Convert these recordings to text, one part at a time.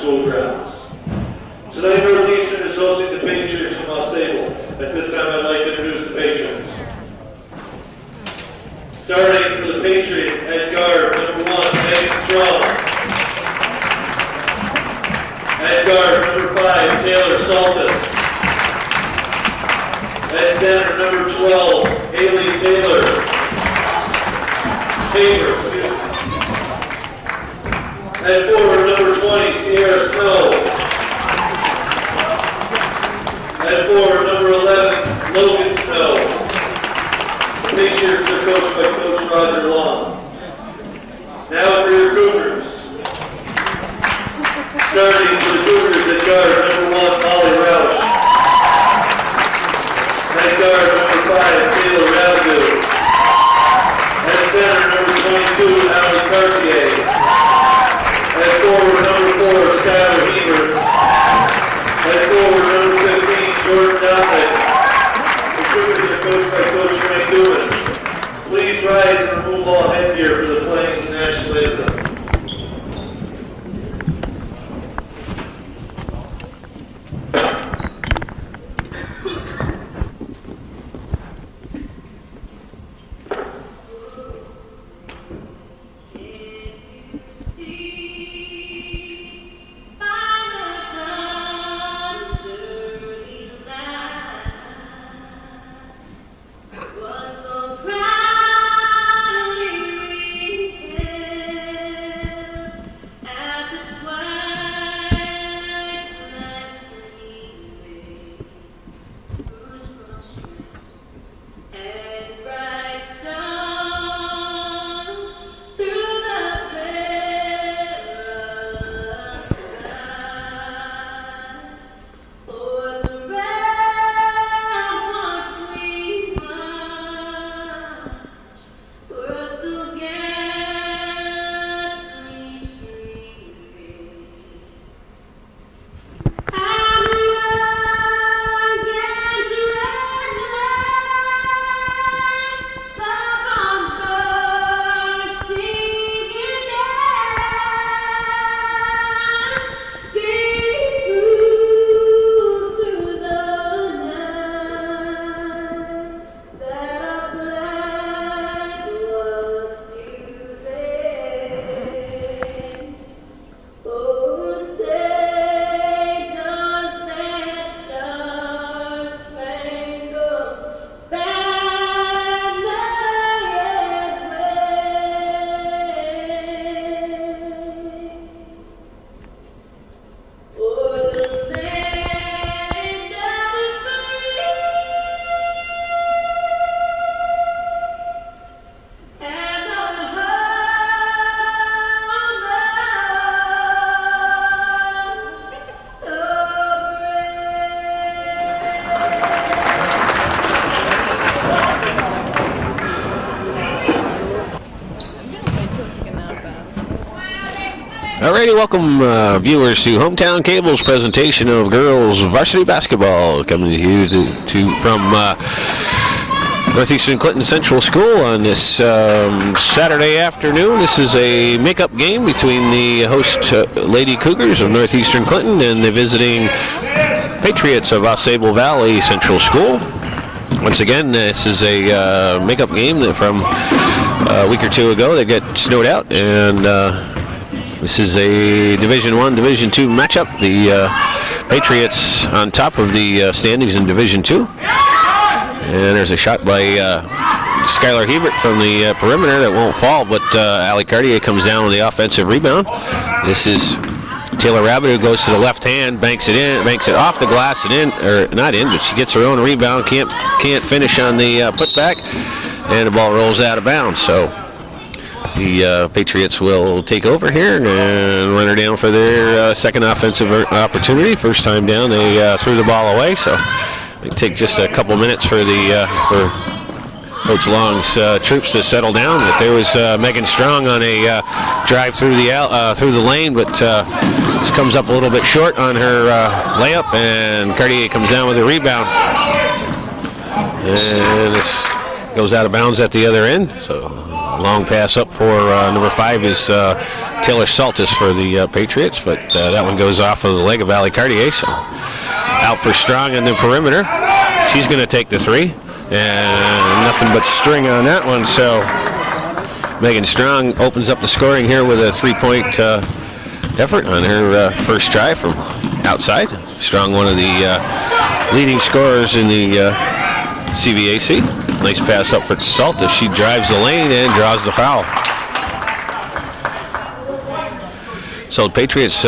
school grounds. Tonight, Northeastern is hosting the Patriots from AuSable. At this time, I'd like to introduce the patrons. Starting for the Patriots at guard, number 1, Megan Strong. At guard, number 5, Taylor Saltis. At center, number 12, Haley Taylor. At forward, number 20, Sierra Snow. At forward, number 11, Logan Snow. The Patriots are coached by Coach Roger Long. Now for your Cougars. Starting for the Cougars at guard, number 1, Molly Roush. At guard, number 5, Taylor Radu. At center, number 22, Allie Cartier. At forward, number 4, Skylar Heber. At forward, number 15, Jordan Dominic. The Cougars are coached by Coach Frank Dumas. Please rise and remove all headgear for the Plains National Anthem. Alrighty, welcome viewers to Hometown Cable's presentation of girls varsity basketball, coming to you from Northeastern Clinton Central School on this Saturday afternoon. This is a make-up game between the host Lady Cougars of Northeastern Clinton and the visiting Patriots of AuSable Valley Central School. Once again, this is a make-up game that from a week or two ago that got snowed out, and this is a Division I, Division II matchup. The Patriots on top of the standings in Division II. And there's a shot by Skylar Hebert from the perimeter that won't fall, but Allie Cartier comes down with the offensive rebound. This is Taylor Rabbit, who goes to the left hand, banks it off the glass and in, or not in, but she gets her own rebound, can't finish on the putback, and the ball rolls out of bounds. So the Patriots will take over here and run her down for their second offensive opportunity. First time down, they threw the ball away, so it'll take just a couple minutes for for Coach Long's troops to settle down. But there was Megan Strong on a drive through the lane, but she comes up a little bit short on her layup, and Cartier comes down with a rebound, and this goes out of bounds at the other end. So long pass up for number 5 is Taylor Saltis for the Patriots, but that one goes off of the leg of Ali Cartier. So out for Strong in the perimeter. She's going to take the 3, and nothing but string on that one. So Megan Strong opens up the scoring here with a 3-point effort on her first try from outside. Strong, one of the leading scorers in the CVAC. Nice pass up for Saltis. She drives the lane and draws the foul. So the Patriots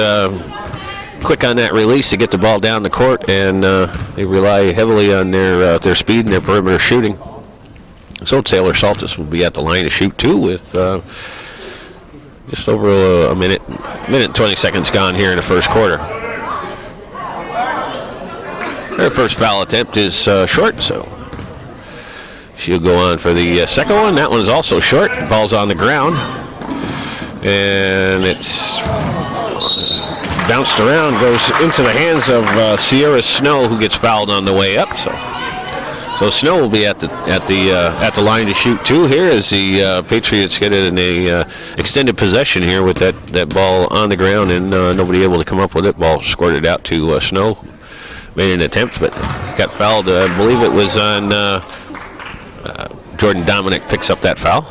quick on that release to get the ball down the court, and they rely heavily on their speed and their perimeter shooting. So Taylor Saltis will be at the line to shoot 2 with just over a minute and 20 seconds gone here in the first quarter. Her first foul attempt is short, so she'll go on for the second one. That one is also short. Ball's on the ground, and it's bounced around, goes into the hands of Sierra Snow, who gets fouled on the way up. So Snow will be at the line to shoot 2 here as the Patriots get it in a extended possession here with that ball on the ground and nobody able to come up with it. Ball squirted out to Snow. Made an attempt, but got fouled. I believe it was on Jordan Dominic picks up that foul.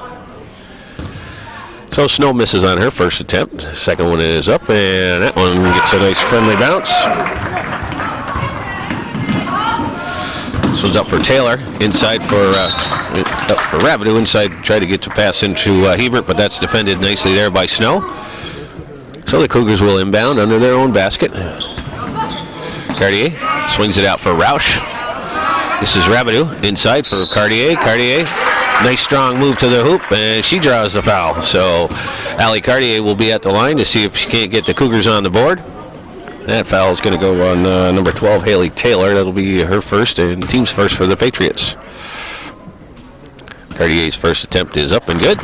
So Snow misses on her first attempt. Second one is up, and that one gets a nice friendly bounce. This one's up for Taylor, inside for Rabideau. Inside, tried to get to pass into Hebert, but that's defended nicely there by Snow. So the Cougars will inbound under their own basket. Cartier swings it out for Roush. This is Rabideau inside for Cartier. Cartier, nice strong move to the hoop, and she draws the foul. So Ali Cartier will be at the line to see if she can't get the Cougars on the board. That foul is going to go on number 12, Haley Taylor. That'll be her first and team's first for the Patriots. Cartier's first attempt is up and good.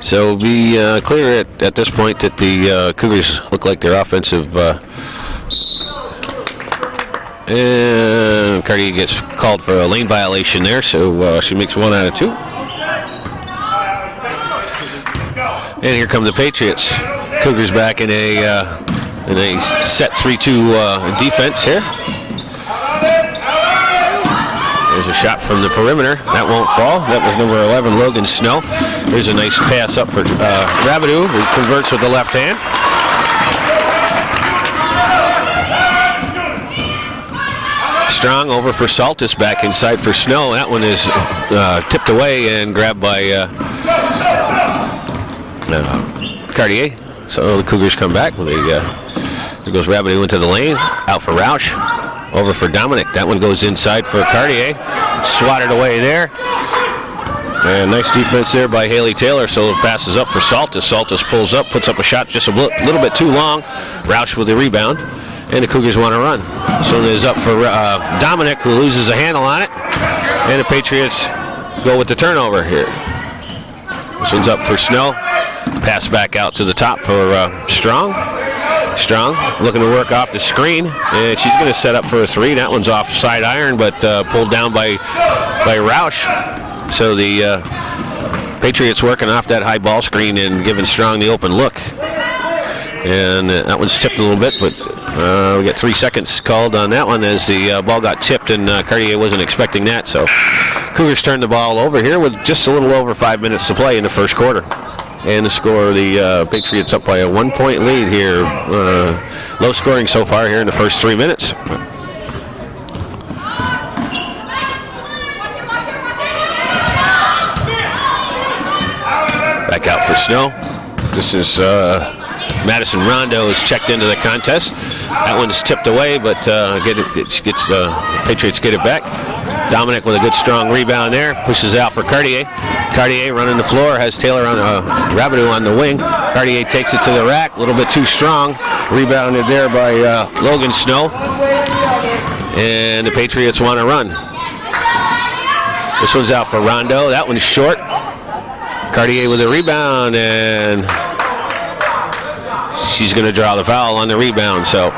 So it'll be clear at this point that the Cougars look like their offensive. And Cartier gets called for a lane violation there, so she makes 1 out of 2. And here come the Patriots. Cougars back in a set 3-2 defense here. There's a shot from the perimeter. That won't fall. That was number 11, Logan Snow. There's a nice pass up for Rabideau, who converts with the left hand. Strong over for Saltis, back inside for Snow. That one is tipped away and grabbed by Cartier. So the Cougars come back. There goes Rabideau into the lane. Out for Roush. Over for Dominic. That one goes inside for Cartier. Swatted away there. And nice defense there by Haley Taylor. So it passes up for Saltis. Saltis pulls up, puts up a shot just a little bit too long. Roush with the rebound. And the Cougars want to run. So it is up for Dominic, who loses a handle on it. And the Patriots go with the turnover here. This one's up for Snow. Pass back out to the top for Strong. Strong looking to work off the screen, and she's going to set up for a 3. That one's off side iron, but pulled down by Roush. So the Patriots working off that high ball screen and giving Strong the open look. And that one's tipped a little bit, but we got 3 seconds called on that one as the ball got tipped, and Cartier wasn't expecting that. So Cougars turned the ball over here with just a little over 5 minutes to play in the first quarter. And the score, the Patriots up by a 1-point lead here. Low scoring so far here in the first 3 minutes. Back out for Snow. This is Madison Rondo is checked into the contest. That one's tipped away, but Patriots get it back. Dominic with a good strong rebound there. Pushes out for Cartier. Cartier running the floor, has Taylor on Rabideau on the wing. Cartier takes it to the rack, a little bit too strong. Rebounded there by Logan Snow. And the Patriots want to run. This one's out for Rondo. That one's short. Cartier with a rebound, and she's going to draw the foul on the rebound. So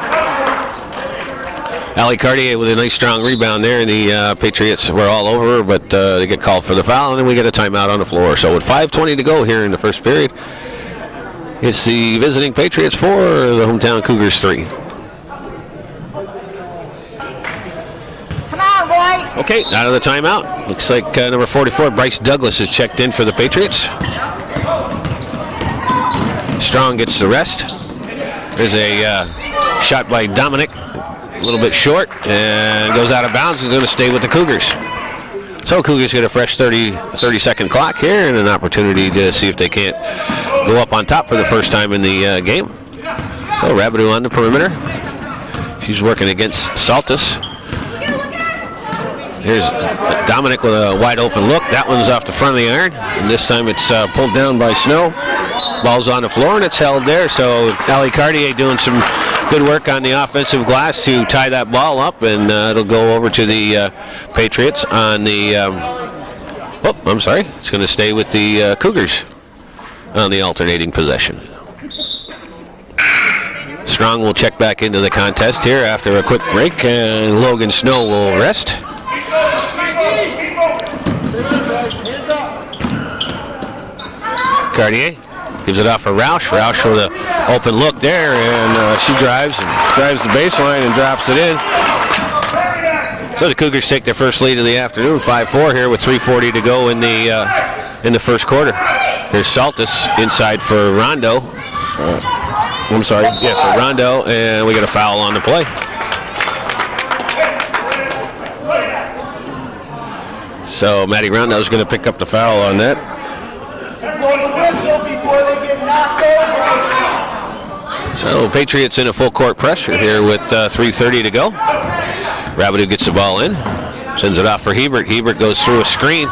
Allie Cartier with a nice strong rebound there, and the Patriots were all over her, but they get called for the foul, and then we get a timeout on the floor. So with 5:20 to go here in the first period, it's the visiting Patriots 4, the hometown Cougars 3. Come on, boy. Okay, out of the timeout. Looks like number 44, Bryce Douglas, is checked in for the Patriots. Strong gets the rest. There's a shot by Dominic, a little bit short, and goes out of bounds and going to stay with the Cougars. So Cougars get a fresh 30-second clock here and an opportunity to see if they can't go up on top for the first time in the game. So Rabideau on the perimeter. She's working against Saltis. Here's Dominic with a wide open look. That one's off the front of the iron, and this time it's pulled down by Snow. Ball's on the floor and it's held there. So Allie Cartier doing some good work on the offensive glass to tie that ball up, and it'll go over to the Patriots on the. I'm sorry. It's going to stay with the Cougars on the alternating possession. Strong will check back into the contest here after a quick break, and Logan Snow will rest. Cartier gives it off for Roush. Roush with an open look there, and she drives the baseline and drops it in. So the Cougars take their first lead of the afternoon, 5-4 here with 3:40 to go in the first quarter. Here's Saltis inside for Rondo. For Rondo, and we get a foul on the play. So Maddie Rondo is going to pick up the foul on that. So Patriots in a full court pressure here with 3:30 to go. Rabideau gets the ball in, sends it off for Hebert. Hebert goes through a screen,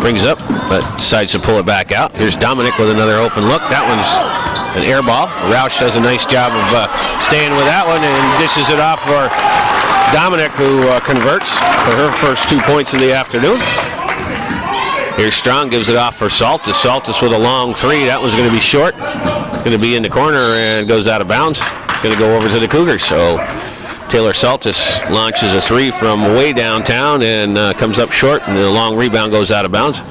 brings up, but decides to pull it back out. Here's Dominic with another open look. That one's an air ball. Roush does a nice job of staying with that one and dishes it off for Dominic, who converts for her first 2 points of the afternoon. Here's Strong, gives it off for Saltis. Saltis with a long three. That one's going to be short. Going to be in the corner and goes out of bounds. Going to go over to the Cougars. So Taylor Saltis launches a three from way downtown and comes up short, and the long rebound goes out of bounds.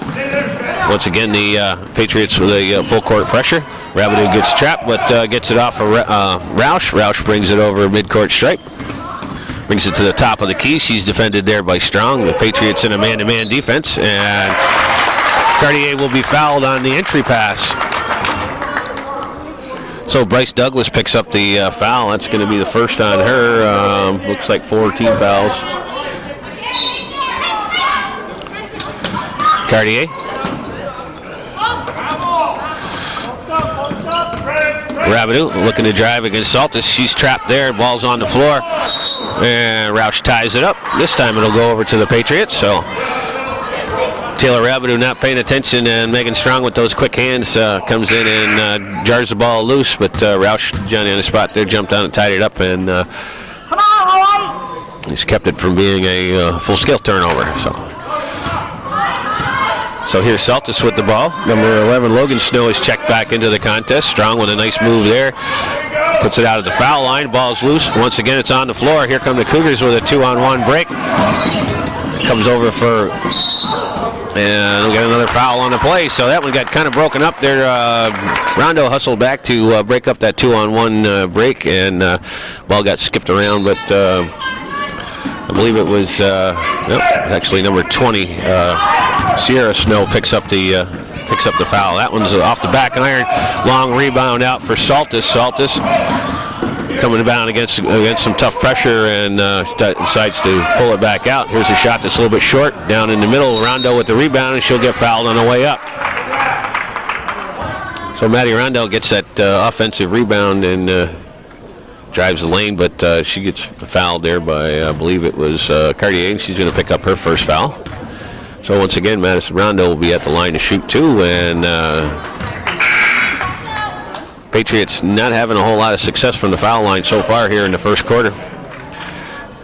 Once again, the Patriots with a full court pressure. Rabideau gets trapped, but gets it off for Roush. Roush brings it over midcourt stripe. Brings it to the top of the key. She's defended there by Strong. The Patriots in a man-to-man defense, and Cartier will be fouled on the entry pass. So Bryce Douglas picks up the foul. That's going to be the first on her. Looks like 4 team fouls. Cartier. Rabideau looking to drive against Saltis. She's trapped there. Ball's on the floor. And Roush ties it up. This time it'll go over to the Patriots. So Taylor Rabideau not paying attention, and Megan Strong with those quick hands comes in and jars the ball loose. But Roush, Johnny on the spot there, jumped down and tied it up, and Come on, he's kept it from being a full-scale turnover. So here's Saltis with the ball. Number 11, Logan Snow, is checked back into the contest. Strong with a nice move there. Puts it out at the foul line. Ball's loose. Once again, it's on the floor. Here come the Cougars with a 2-on-1 break. Comes over for, and we got another foul on the play. So that one got kind of broken up there. Rondo hustled back to break up that 2-on-1 break, and ball got skipped around, but I believe it was actually number 20. Sierra Snow picks up the foul. That one's off the back iron. Long rebound out for Saltis. Saltis coming down against some tough pressure and decides to pull it back out. Here's a shot that's a little bit short. Down in the middle, Rondo with the rebound, and she'll get fouled on the way up. So Maddie Rondo gets that offensive rebound and drives the lane, but she gets fouled there by, I believe it was Cartier, and she's going to pick up her first foul. So once again, Madison Rondo will be at the line to shoot too, and Patriots not having a whole lot of success from the foul line so far here in the first quarter.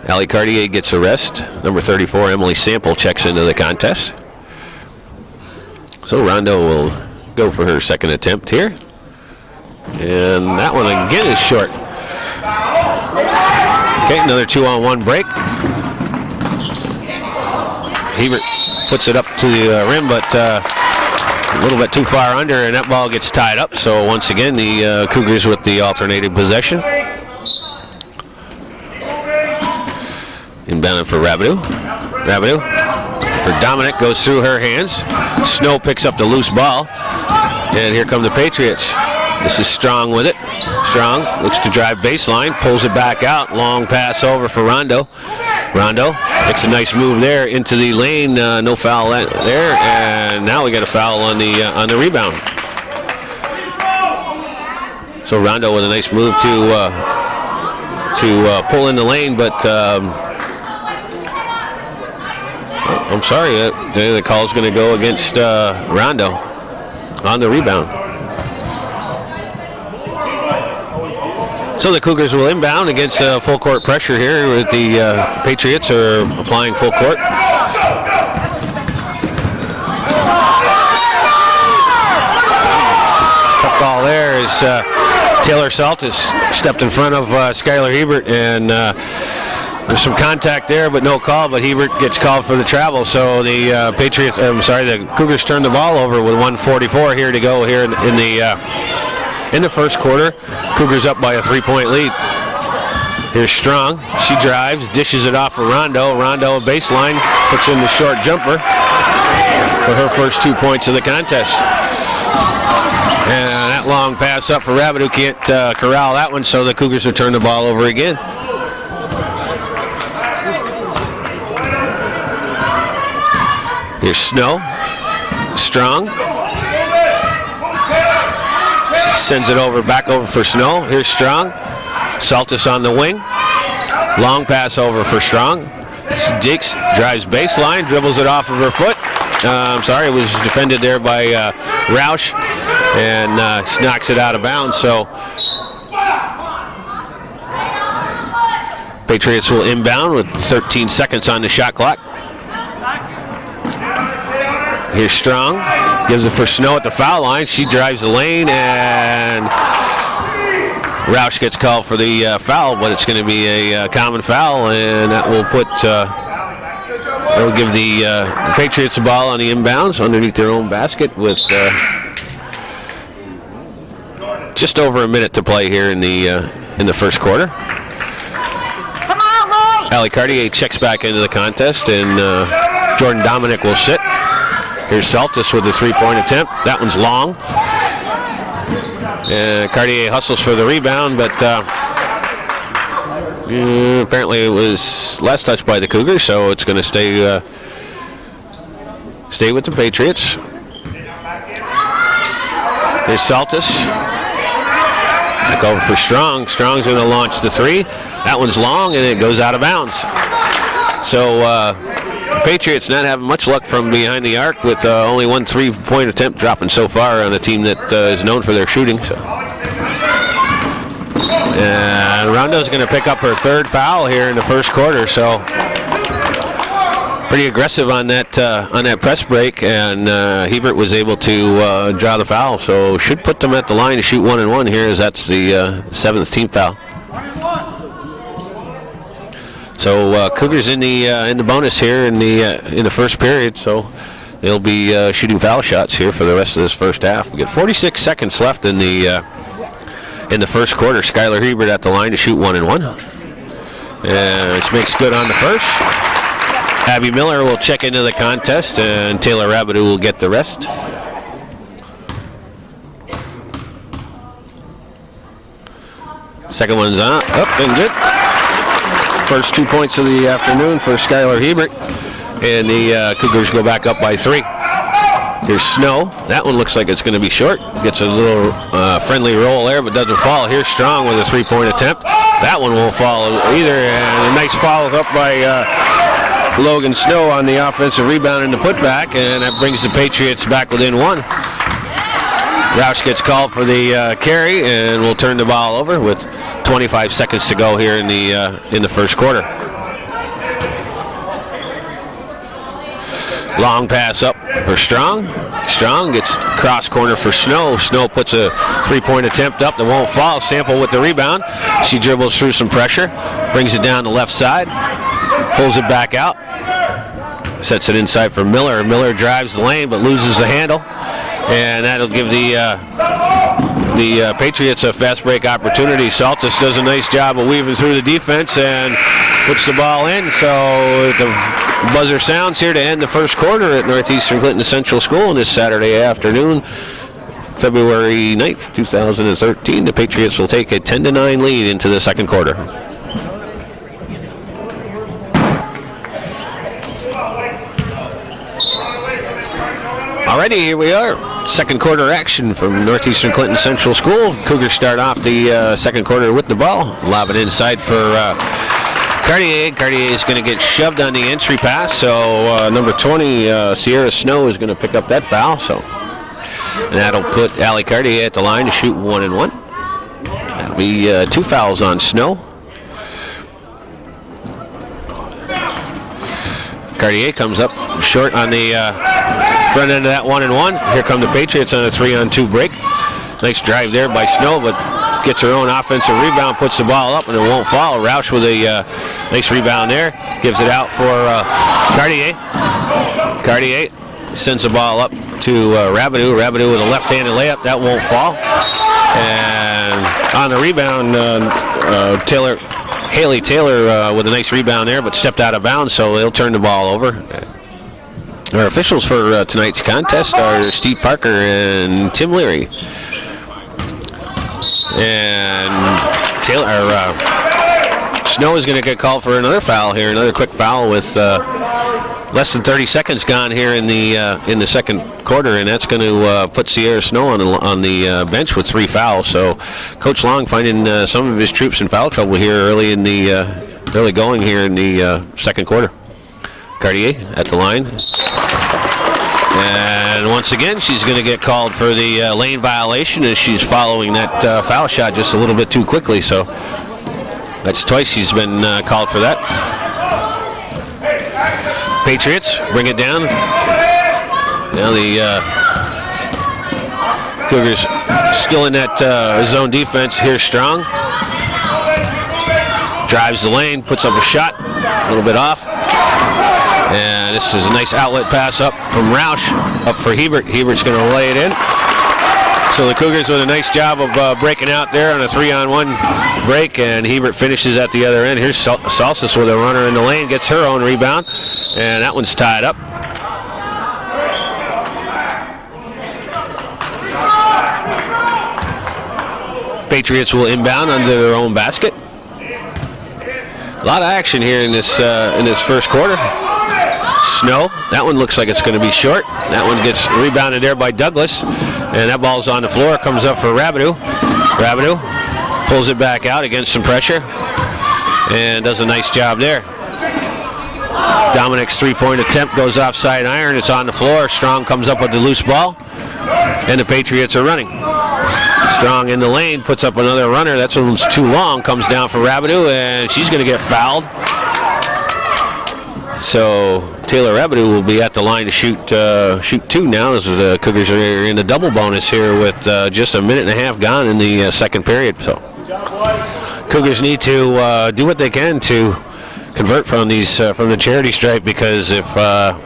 Allie Cartier gets a rest. Number 34, Emily Sample, checks into the contest. So Rondo will go for her second attempt here. And that one again is short. Okay, another 2-on-1 break. Hebert puts it up to the rim, but a little bit too far under, and that ball gets tied up. So once again, the Cougars with the alternating possession. Inbound for Rabideau. Rabideau for Dominic, goes through her hands. Snow picks up the loose ball, and here come the Patriots. This is Strong with it. Strong looks to drive baseline, pulls it back out. Long pass over for Rondo. Rondo makes a nice move there into the lane. No foul there, and now we got a foul on the rebound. So Rondo with a nice move to pull in the lane, but I'm sorry, the call is going to go against Rondo on the rebound. So the Cougars will inbound against full court pressure here with the Patriots are applying full court. Tough call there as Taylor Saltis stepped in front of Skylar Hebert, and there's some contact there, but no call. But Hebert gets called for the travel, so the the Cougars turn the ball over with 1:44 here to go here in the first quarter. Cougars up by a 3-point lead. Here's Strong. She drives, dishes it off for Rondo. Rondo baseline, puts in the short jumper for her first 2 points of the contest. And that long pass up for Rabbit, who can't corral that one, so the Cougars will turn the ball over again. Here's Snow. Strong. Sends it back over for Snow. Here's Strong. Saltis on the wing. Long pass over for Strong. Jakes drives baseline, dribbles it off of her foot. It was defended there by Roush, and knocks it out of bounds. So Patriots will inbound with 13 seconds on the shot clock. Here's Strong. Gives it for Snow at the foul line. She drives the lane, and Roush gets called for the foul, but it's going to be a common foul, and that will give the Patriots the ball on the inbounds underneath their own basket with just over a minute to play here in the first quarter. Come on, boy. Allie Cartier checks back into the contest, and Jordan Dominic will sit. Here's Saltis with a 3-point attempt. That one's long. Cartier hustles for the rebound, but apparently it was last touched by the Cougars, so it's going to stay with the Patriots. Here's Saltis. Back over for Strong. Strong's going to launch the three. That one's long, and it goes out of bounds. So Patriots not having much luck from behind the arc, with only one 3-point attempt dropping so far on a team that is known for their shooting. So. And Rondo's going to pick up her third foul here in the first quarter, so pretty aggressive on that press break, and Hebert was able to draw the foul, so should put them at the line to shoot 1-1 here, as that's the 7th team foul. So Cougars in the bonus here in the first period, so they'll be shooting foul shots here for the rest of this first half. We got 46 seconds left in the first quarter. Skylar Hebert at the line to shoot 1-1, and she makes good on the first. Abby Miller will check into the contest, and Taylor Rabideau will get the rest. Second one's up and good. First 2 points of the afternoon for Skylar Hebert, and the Cougars go back up by 3. Here's Snow. That one looks like it's going to be short. Gets a little friendly roll there, but doesn't fall. Here's Strong with a 3-point attempt. That one won't fall either, and a nice follow up by Logan Snow on the offensive rebound and the putback, and that brings the Patriots back within 1. Roush gets called for the carry, and we'll turn the ball over with 25 seconds to go here in the first quarter. Long pass up for Strong. Strong gets cross corner for Snow. Snow puts a 3-point attempt up that won't fall. Sample with the rebound. She dribbles through some pressure, brings it down the left side, pulls it back out, sets it inside for Miller. Miller drives the lane but loses the handle, and that'll give the Patriots a fast break opportunity. Saltis does a nice job of weaving through the defense and puts the ball in. So the buzzer sounds here to end the first quarter at Northeastern Clinton Central School on this Saturday afternoon, February 9th, 2013. The Patriots will take a 10-9 lead into the second quarter. Alrighty, here we are. Second quarter action from Northeastern Clinton Central School. Cougars start off the second quarter with the ball. Lob it inside for Cartier. Cartier is going to get shoved on the entry pass, so number 20, Sierra Snow, is going to pick up that foul. So and that'll put Allie Cartier at the line to shoot 1 and 1. That'll be 2 fouls on Snow. Cartier comes up short on the front end of that 1 and 1. Here come the Patriots on a 3-on-2 break. Nice drive there by Snow, but gets her own offensive rebound, puts the ball up, and it won't fall. Roush with a nice rebound there. Gives it out for Cartier. Cartier sends the ball up to Rabideau. Rabideau with a left-handed layup. That won't fall. And on the rebound, Haley Taylor with a nice rebound there, but stepped out of bounds, so they'll turn the ball over. Our officials for tonight's contest are Steve Parker and Tim Leary. And Snow is going to get called for another foul here, another quick foul with less than 30 seconds gone here in the second quarter, and that's going to put Sierra Snow on the bench with 3 fouls. So Coach Long finding some of his troops in foul trouble here early going here in the second quarter. Cartier at the line. And once again, she's going to get called for the lane violation as she's following that foul shot just a little bit too quickly. So that's twice she's been called for that. Patriots bring it down. Now the Cougars still in that zone defense. Here's Strong. Drives the lane, puts up a shot, a little bit off. And this is a nice outlet pass up from Roush, up for Hebert. Hebert's going to lay it in. So the Cougars with a nice job of breaking out there on a 3-on-1 break, and Hebert finishes at the other end. Here's Salsis with a runner in the lane, gets her own rebound, and that one's tied up. Patriots will inbound under their own basket. A lot of action here in this first quarter. Snow, that one looks like it's going to be short. That one gets rebounded there by Douglas, and that ball's on the floor. Comes up for Rabideau. Rabideau pulls it back out against some pressure and does a nice job there. Dominic's 3-point attempt goes offside iron. It's on the floor. Strong comes up with the loose ball, and the Patriots are running. Strong in the lane, puts up another runner. That one's too long. Comes down for Rabideau, and she's going to get fouled. So Taylor Rabideau will be at the line to shoot 2 now, as the Cougars are in the double bonus here with just a minute and a half gone in the second period. So Cougars need to do what they can to convert from the charity stripe, because if the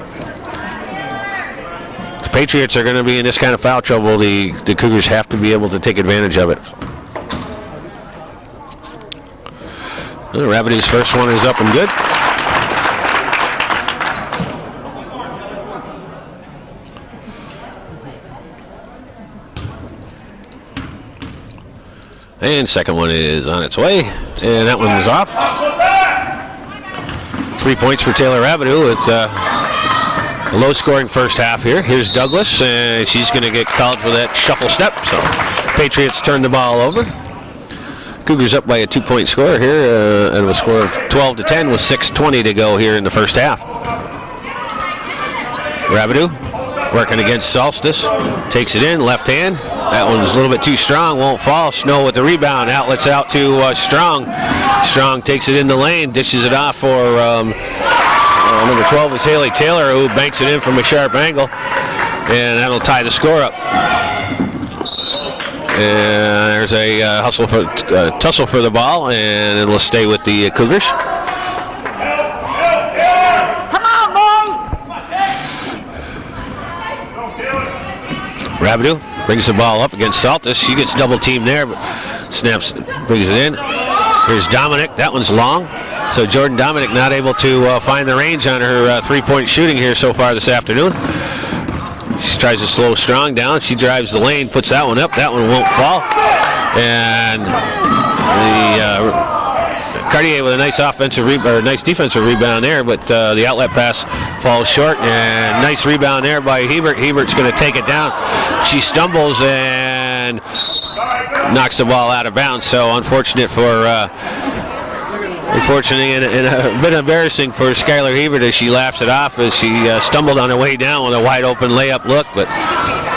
Patriots are going to be in this kind of foul trouble, the Cougars have to be able to take advantage of it. Rabideau's first one is up and good. And second one is on its way, and that one was off. 3 points for Taylor Rabideau. It's a low-scoring first half here. Here's Douglas, and she's going to get called for that shuffle step. So Patriots turn the ball over. Cougars up by a 2-point score here, and a score of 12-10 with 6:20 to go here in the first half. Rabideau working against Solstice, takes it in, left hand. That one's a little bit too strong, won't fall. Snow with the rebound, outlets out to Strong. Strong takes it in the lane, dishes it off for Number 12 is Haley Taylor, who banks it in from a sharp angle, and that'll tie the score up. And there's a tussle for the ball, and it'll stay with the Cougars. Come on, boy. Rabideau brings the ball up against Saltis. She gets double teamed there, but snaps, brings it in. Here's Dominic. That one's long. So Jordan Dominic not able to find the range on her three-point shooting here so far this afternoon. She tries to slow Strong down. She drives the lane, puts that one up. That one won't fall. And the Cartier with a nice nice defensive rebound there, but the outlet pass falls short. And nice rebound there by Hebert. Hebert's going to take it down. She stumbles and knocks the ball out of bounds. So unfortunate and a bit embarrassing for Skylar Hebert as she laughs it off as she stumbled on her way down with a wide open layup look, but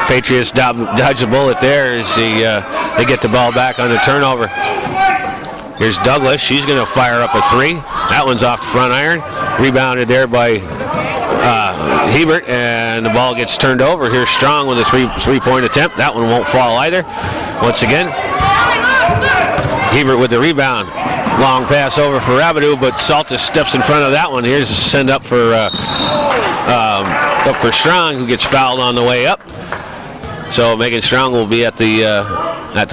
Patriots dodge a bullet there as they get the ball back on the turnover. Here's Douglas. She's going to fire up a three. That one's off the front iron. Rebounded there by Hebert, and the ball gets turned over. Here's Strong with a three-point attempt. That one won't fall either. Once again, Hebert with the rebound. Long pass over for Rabideau, but Saltis steps in front of that one. Here's a send up for Strong, who gets fouled on the way up. So Megan Strong will be at the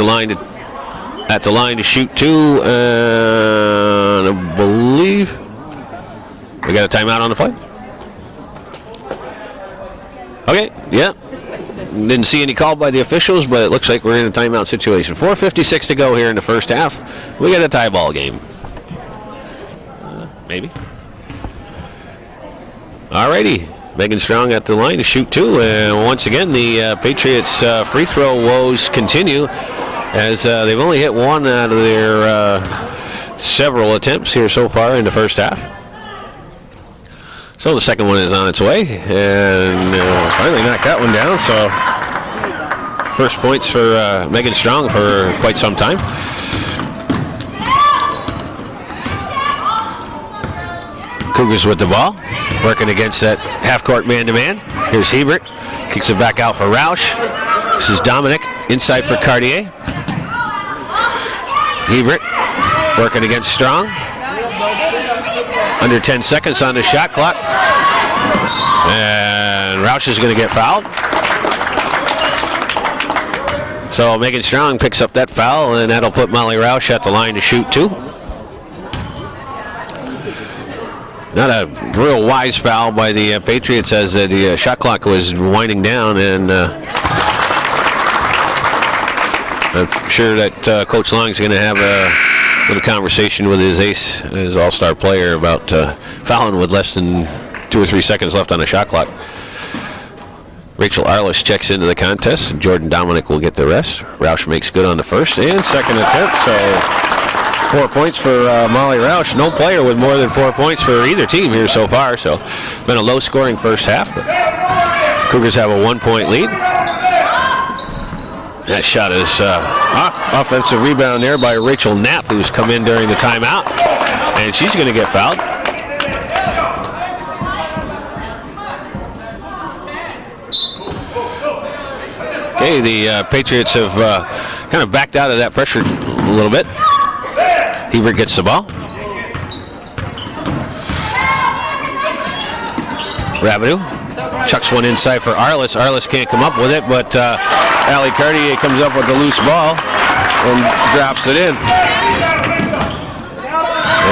line to shoot two. I believe we got a timeout on the play. Okay, yeah. Didn't see any call by the officials, but it looks like we're in a timeout situation. 4:56 to go here in the first half. We got a tie ball game. Maybe. Alrighty. Megan Strong at the line to shoot two. And once again, the Patriots free throw woes continue as they've only hit one out of their several attempts here so far in the first half. So the second one is on its way, and finally knocked that one down. So first points for Megan Strong for quite some time. Cougars with the ball, working against that half-court man-to-man. Here's Hebert, kicks it back out for Roush. This is Dominic, inside for Cartier. Hebert working against Strong. Under 10 seconds on the shot clock. And Roush is going to get fouled. So Megan Strong picks up that foul, and that'll put Molly Roush at the line to shoot two. Not a real wise foul by the Patriots as the shot clock was winding down, and I'm sure that Coach Long is going to have a little conversation with his ace, his all-star player, about fouling with less than 2 or 3 seconds left on the shot clock. Rachel Arliss checks into the contest, and Jordan Dominic will get the rest. Roush makes good on the first and second attempt, so 4 points for Molly Roush. No player with more than 4 points for either team here so far, so it's been a low-scoring first half, but Cougars have a 1-point lead. That shot is off. Offensive rebound there by Rachel Knapp, who's come in during the timeout, and she's going to get fouled. Okay, the Patriots have kind of backed out of that pressure a little bit. Hebert gets the ball. Rabideau chucks one inside for Arliss. Arliss can't come up with it, but Allie Cartier comes up with the loose ball and drops it in.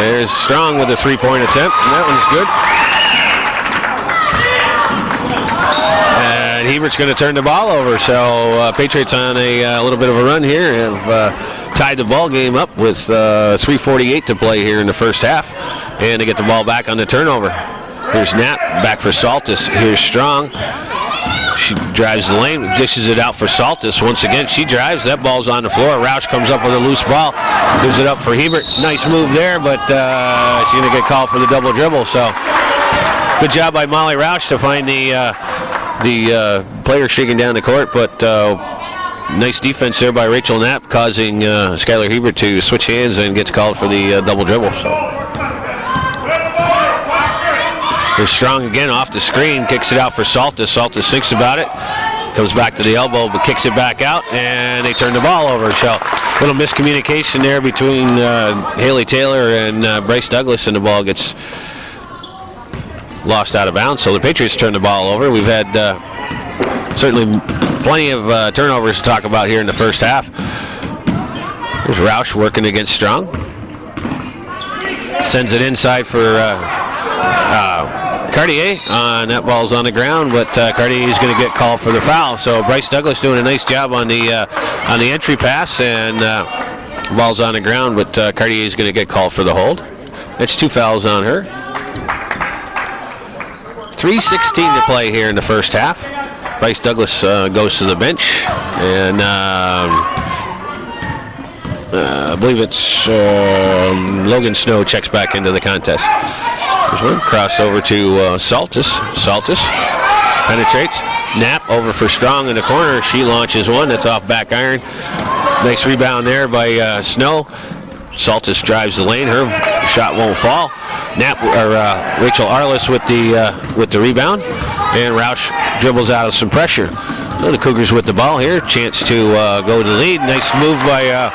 There's Strong with a three-point attempt, and that one's good. And Hebert's going to turn the ball over, so Patriots on a little bit of a run here have tied the ball game up with 3:48 to play here in the first half, and they get the ball back on the turnover. Here's Knapp, back for Saltis. Here's Strong. She drives the lane, dishes it out for Saltis. Once again, she drives. That ball's on the floor. Roush comes up with a loose ball, gives it up for Hebert. Nice move there, but she's going to get called for the double dribble. So good job by Molly Roush to find the player shaking down the court, but nice defense there by Rachel Knapp, causing Skylar Hebert to switch hands and gets called for the double dribble. So Here's Strong again off the screen, kicks it out for Saltis. Saltis thinks about it, comes back to the elbow, but kicks it back out, and they turn the ball over. So a little miscommunication there between Haley Taylor and Bryce Douglas, and the ball gets lost out of bounds. So the Patriots turn the ball over. We've had certainly plenty of turnovers to talk about here in the first half. There's Roush working against Strong. Sends it inside for Cartier. That ball's on the ground, but Cartier is going to get called for the foul. So Bryce Douglas doing a nice job on the entry pass, and ball's on the ground, but Cartier is going to get called for the hold. That's 2 fouls on her. 3:16 to play here in the first half. Bryce Douglas goes to the bench, and I believe it's Logan Snow checks back into the contest. There's one cross over to Saltis. Saltis penetrates. Knapp over for Strong in the corner. She launches one. That's off back iron. Nice rebound there by Snow. Saltis drives the lane. Her shot won't fall. Knapp or Rachel Arliss with the rebound, and Roush dribbles out of some pressure. So the Cougars with the ball here. Chance to go to the lead. Nice move by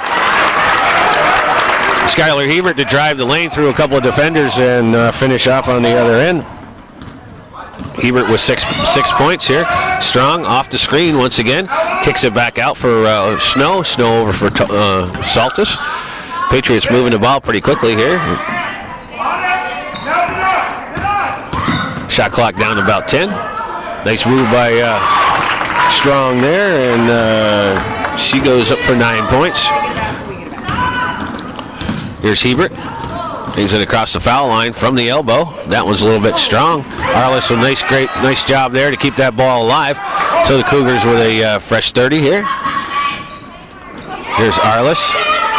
Skylar Hebert to drive the lane through a couple of defenders and finish off on the other end. Hebert with six points here. Strong off the screen once again. Kicks it back out for Snow. Snow over for Saltis. Patriots moving the ball pretty quickly here. Shot clock down to about 10. Nice move by Strong there, and she goes up for 9 points. Here's Hebert. Brings it across the foul line from the elbow. That one's a little bit strong. Arliss with nice job there to keep that ball alive. So the Cougars with a fresh 30 here. Here's Arliss.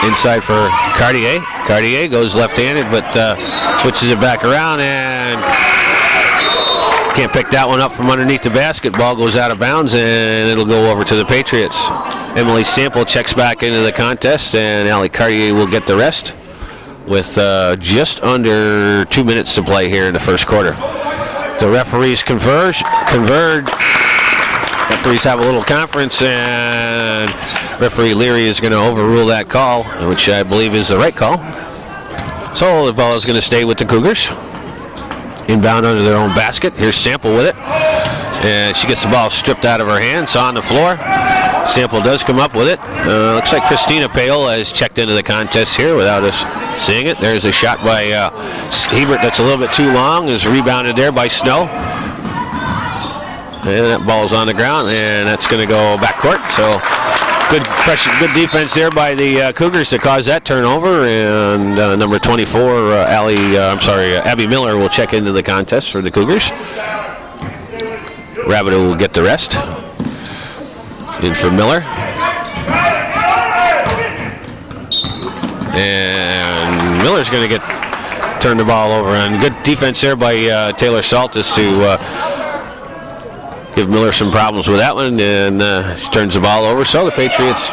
Inside for Cartier. Cartier goes left-handed, but switches it back around and can't pick that one up from underneath the basket. Ball goes out of bounds, and it'll go over to the Patriots. Emily Sample checks back into the contest, and Allie Cartier will get the rest with just under 2 minutes to play here in the first quarter. The referees converge. Referees have a little conference, and referee Leary is going to overrule that call, which I believe is the right call. So the ball is going to stay with the Cougars. Inbound under their own basket. Here's Sample with it, and she gets the ball stripped out of her hands on the floor. Sample does come up with it. Looks like Christina Paola has checked into the contest here without us seeing it. There's a shot by Hebert that's a little bit too long. Is rebounded there by Snow. And that ball's on the ground, and that's going to go backcourt. So good pressure, good defense there by the Cougars to cause that turnover. And number 24, Abby Miller will check into the contest for the Cougars. Rabideau will get the rest. In for Miller. And Miller's going to turn the ball over. And good defense there by Taylor Saltis to give Miller some problems with that one, and she turns the ball over. So the Patriots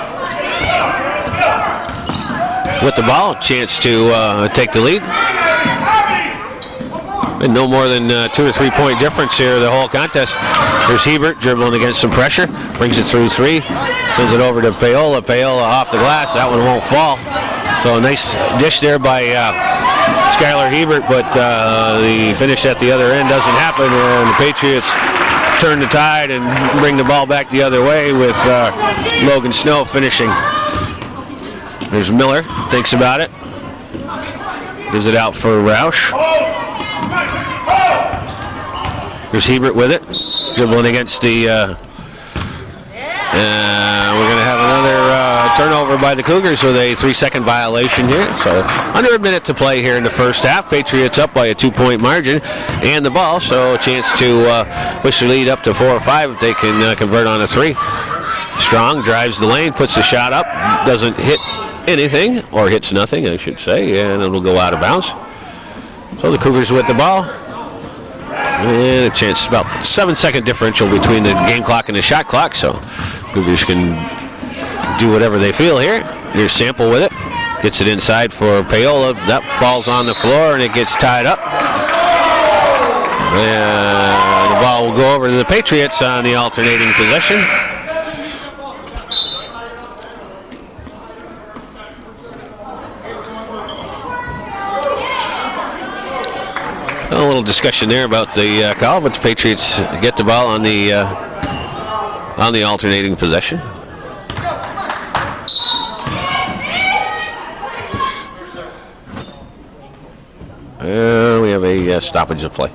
with the ball, chance to take the lead. And no more than 2 or 3 point difference here the whole contest. There's Hebert dribbling against some pressure, brings it through 3, sends it over to Paola. Paola off the glass, that one won't fall. So a nice dish there by Skylar Hebert, but the finish at the other end doesn't happen, and the Patriots turn the tide and bring the ball back the other way with Logan Snow finishing. There's Miller, thinks about it. Gives it out for Roush. There's Hebert with it, dribbling against the, we're going to have another turnover by the Cougars with a 3-second violation here. So under a minute to play here in the first half. Patriots up by a 2-point margin and the ball, so a chance to push the lead up to 4 or 5 if they can convert on a 3. Strong drives the lane, puts the shot up, doesn't hit anything, or hits nothing, I should say, and it'll go out of bounds. So the Cougars with the ball. And a chance, about 7-second differential between the game clock and the shot clock, so Cougars can do whatever they feel here. Here's Sample with it. Gets it inside for Paola. That ball's on the floor, and it gets tied up. The ball will go over to the Patriots on the alternating possession. A little discussion there about the call, but the Patriots get the ball on the alternating possession. We have a stoppage of play.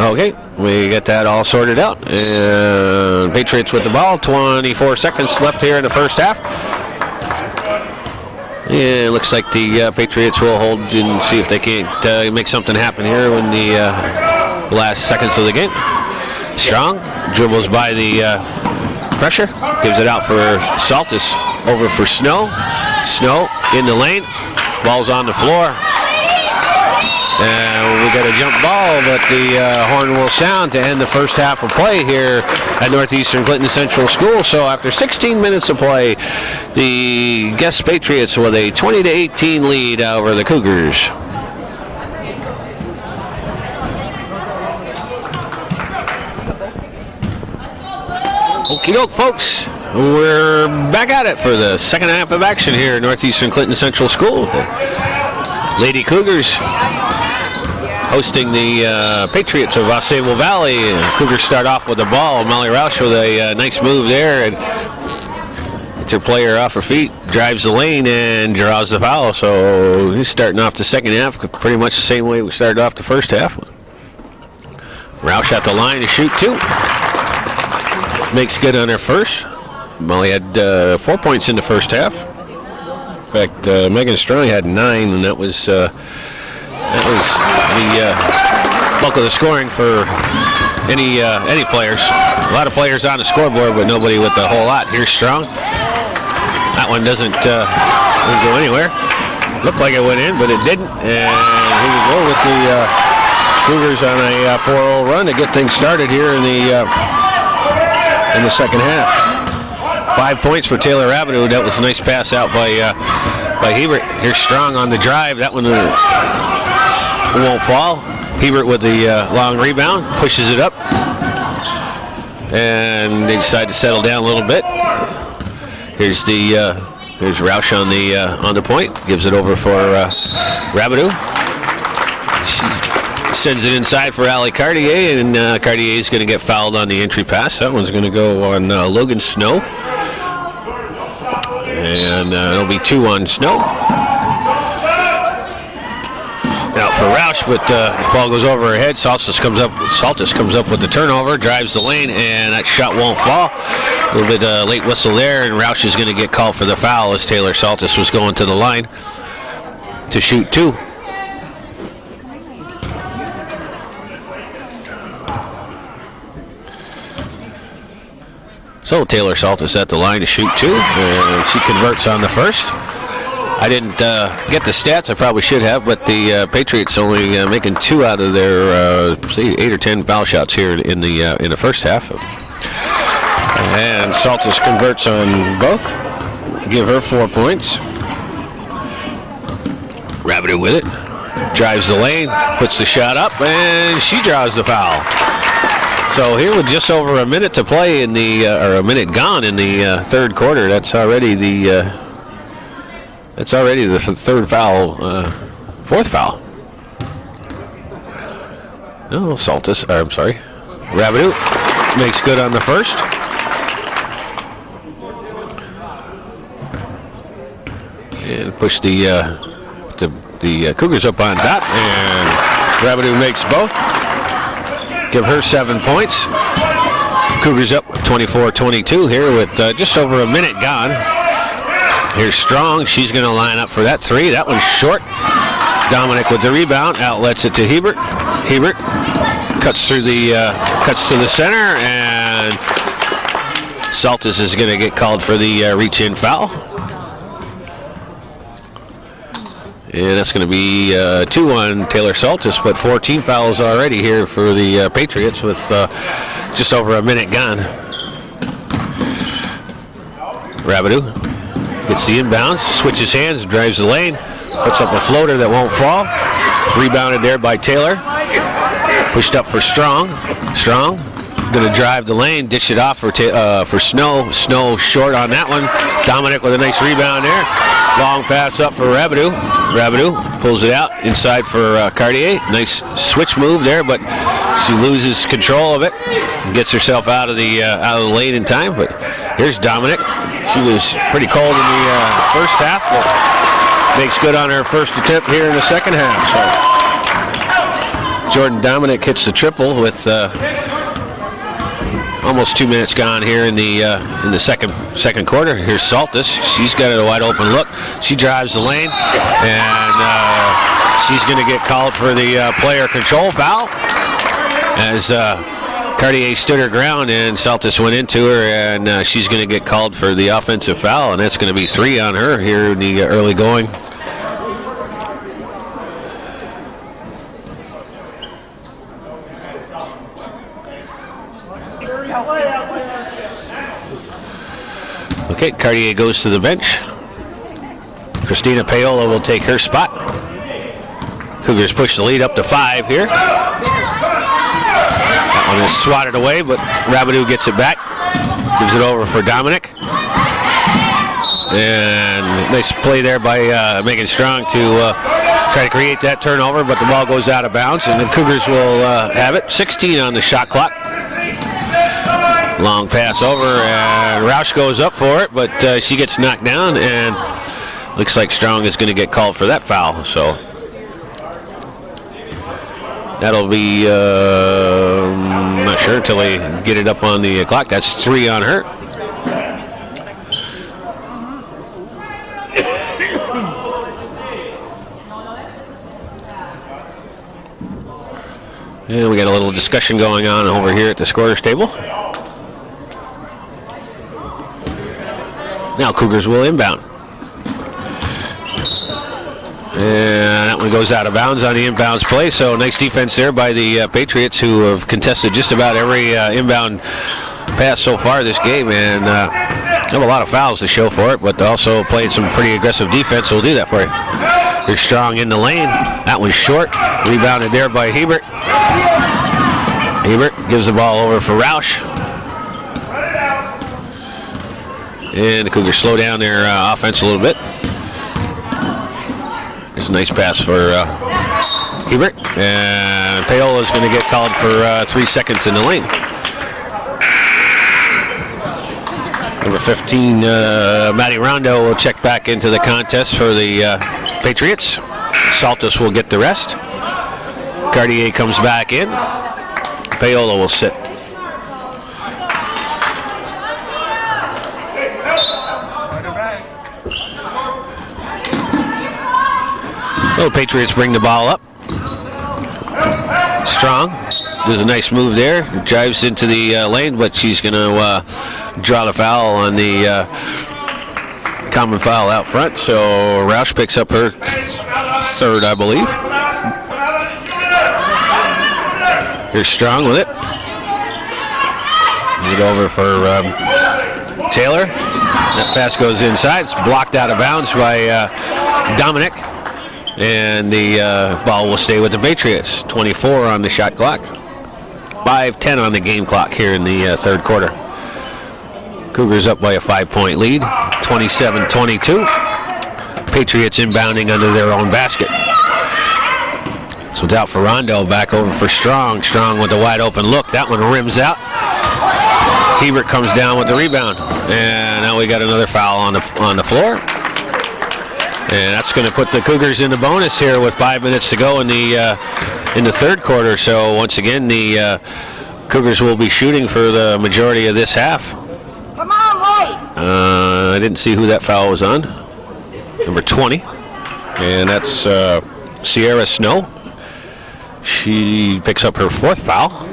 Okay, we get that all sorted out. And Patriots with the ball. 24 seconds left here in the first half. Yeah, it looks like the Patriots will hold and see if they can't make something happen here in the last seconds of the game. Strong dribbles by the pressure, gives it out for Saltis, over for Snow. Snow in the lane, ball's on the floor. And we got a jump ball, but the horn will sound to end the first half of play here at Northeastern Clinton Central School. So after 16 minutes of play, the guest Patriots with a 20-18 lead over the Cougars. Okie doke, folks. We're back at it for the second half of action here at Northeastern Clinton Central School. Lady Cougars hosting the Patriots of AuSable Valley. Cougars start off with the ball. Molly Roush with a nice move there, and gets her player off her feet, drives the lane, and draws the foul. So he's starting off the second half pretty much the same way we started off the first half. Roush at the line to shoot two. Makes good on her first. Molly had 4 points in the first half. In fact, Megan Strong had 9, and that was the bulk of the scoring for any players. A lot of players on the scoreboard, but nobody with a whole lot. Here's Strong. That one didn't go anywhere. Looked like it went in, but it didn't. And here we go with the Cougars on a 4-0 run to get things started here in the second half. 5 points for Taylor Rabideau. That was a nice pass out by Hebert. Here's Strong on the drive. That one won't fall. Hebert with the long rebound, pushes it up, and they decide to settle down a little bit. Here's Roush on the point, gives it over for Rabideau. She sends it inside for Allie Cartier, and Cartier is going to get fouled on the entry pass. That one's going to go on Logan Snow, and it'll be 2 on Snow. Now for Roush, but the ball goes over her head. Saltis comes up with the turnover, drives the lane, and that shot won't fall. A little bit late whistle there, and Roush is going to get called for the foul as Taylor Saltis was going to the line to shoot 2. So Taylor Saltis at the line to shoot 2, and she converts on the first. I didn't get the stats. I probably should have, but the Patriots only making 2 out of their say 8 or 10 foul shots here in the first half. And Saltis converts on both, give her 4 points. Rabideau with it, drives the lane, puts the shot up, and she draws the foul. So here with just over a minute to play in the or a minute gone in the third quarter, that's already the third foul, fourth foul. No, Rabideau makes good on the first. And push the Cougars up on top, and Rabideau makes both. Give her 7 points. Cougars up 24-22 here with just over a minute gone. Here's Strong. She's going to line up for that 3. That one's short. Dominic with the rebound. Outlets it to Hebert. Hebert cuts to the center, and Saltis is going to get called for the reach-in foul. And that's going to be 2 on Taylor Saltis, but 4 team fouls already here for the Patriots with just over a minute gone. Rabideau gets the inbound, switches hands, drives the lane, puts up a floater that won't fall. Rebounded there by Taylor. Pushed up for Strong. Strong going to drive the lane, dish it off for Snow. Snow short on that one. Dominic with a nice rebound there. Long pass up for Rabideau. Rabideau pulls it out inside for Cartier. Nice switch move there, but she loses control of it and gets herself out of the lane in time. But here's Dominic. She was pretty cold in the first half, but makes good on her first attempt here in the second half. So Jordan Dominic hits the triple with almost 2 minutes gone here in the second quarter. Here's Saltis. She's got a wide open look. She drives the lane, and she's going to get called for the player control foul as Cartier stood her ground and Saltis went into her, and she's going to get called for the offensive foul, and that's going to be 3 on her here in the early going. Okay, Cartier goes to the bench. Christina Paola will take her spot. Cougars push the lead up to 5 here. That one is swatted away, but Rabideau gets it back. Gives it over for Dominic. And nice play there by Megan Strong to try to create that turnover, but the ball goes out of bounds, and the Cougars will have it. 16 on the shot clock. Long pass over, and Roush goes up for it, but she gets knocked down, and looks like Strong is going to get called for that foul. So that'll be, I'm not sure until they get it up on the clock. That's 3 on her. And we got a little discussion going on over here at the scorer's table. Now Cougars will inbound. And that one goes out of bounds on the inbounds play. So nice defense there by the Patriots, who have contested just about every inbound pass so far this game, and have a lot of fouls to show for it, but also played some pretty aggressive defense, so we'll do that for you. They're Strong in the lane. That one's short. Rebounded there by Hebert. Hebert gives the ball over for Roush. And the Cougars slow down their offense a little bit. There's a nice pass for Hebert. And Paola is going to get called for 3 seconds in the lane. Number 15, Maddie Rondo will check back into the contest for the Patriots. Saltis will get the rest. Cartier comes back in. Paola will sit. So the Patriots bring the ball up. Strong does a nice move there. Drives into the lane, but she's going to draw the foul on the common foul out front. So Roush picks up her 3rd, I believe. Here's Strong with it. Get over for Taylor. That pass goes inside. It's blocked out of bounds by Dominic. And the ball will stay with the Patriots. 24 on the shot clock. 5:10 on the game clock here in the 3rd quarter. Cougars up by a 5-point lead. 27-22. Patriots inbounding under their own basket. So it's out for Rondo, back over for Strong. Strong with a wide open look. That one rims out. Hebert comes down with the rebound. And now we got another foul on the floor. And that's going to put the Cougars in the bonus here with 5 minutes to go in the 3rd quarter. So once again, the Cougars will be shooting for the majority of this half. Come on, boy! I didn't see who that foul was on. Number 20. And that's Sierra Snow. She picks up her 4th foul.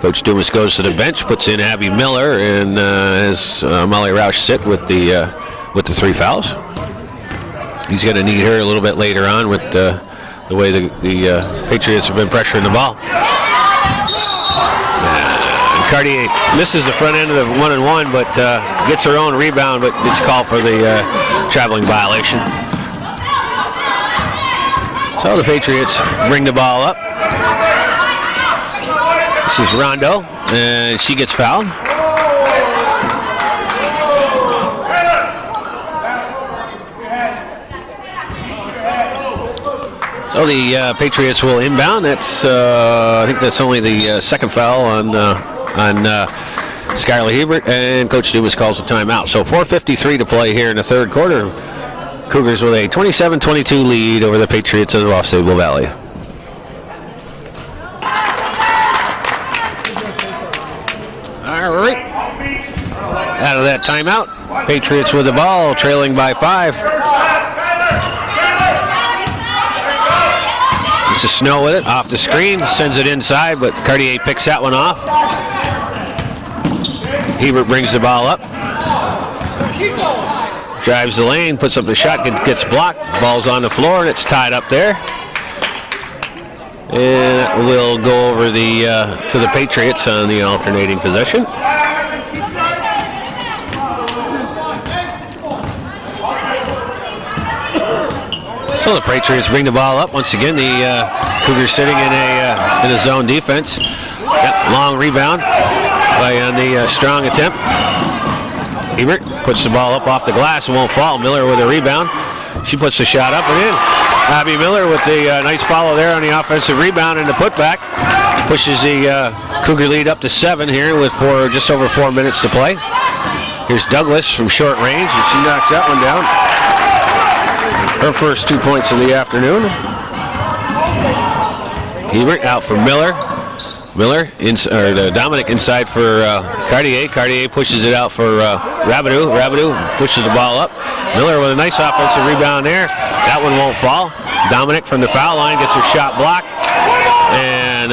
Coach Dumas goes to the bench, puts in Abby Miller, and has Molly Roush sit with the with the 3 fouls. He's going to need her a little bit later on with the way the Patriots have been pressuring the ball. And Cartier misses the front end of the 1-and-1, but gets her own rebound, but it's called for the traveling violation. So the Patriots bring the ball up. This is Rondo, and she gets fouled. So the Patriots will inbound. That's I think that's only the second foul on Skylar Hebert, and Coach Dubas calls a timeout. So 4:53 to play here in the third quarter. Cougars with a 27-22 lead over the Patriots of the AuSable Valley. All right. Out of that timeout, Patriots with the ball, trailing by 5. This is Snow with it, off the screen, sends it inside, but Cartier picks that one off. Hebert brings the ball up. Drives the lane, puts up the shot, gets blocked. Ball's on the floor, and it's tied up there. And that will go over to the Patriots on the alternating possession. So the Patriots bring the ball up. Once again, the Cougars sitting in a zone defense. Got long rebound on the strong attempt. Hebert puts the ball up off the glass and won't fall. Miller with a rebound. She puts the shot up and in. Abby Miller with the nice follow there on the offensive rebound and the putback. Pushes the Cougar lead up to 7 here with just over 4 minutes to play. Here's Douglas from short range, and she knocks that one down. Her first 2 points of the afternoon. Hebert out for Miller. Dominic inside for Cartier. Cartier pushes it out for Rabideau. Rabideau pushes the ball up. Miller with a nice offensive rebound there. That one won't fall. Dominic from the foul line gets her shot blocked. And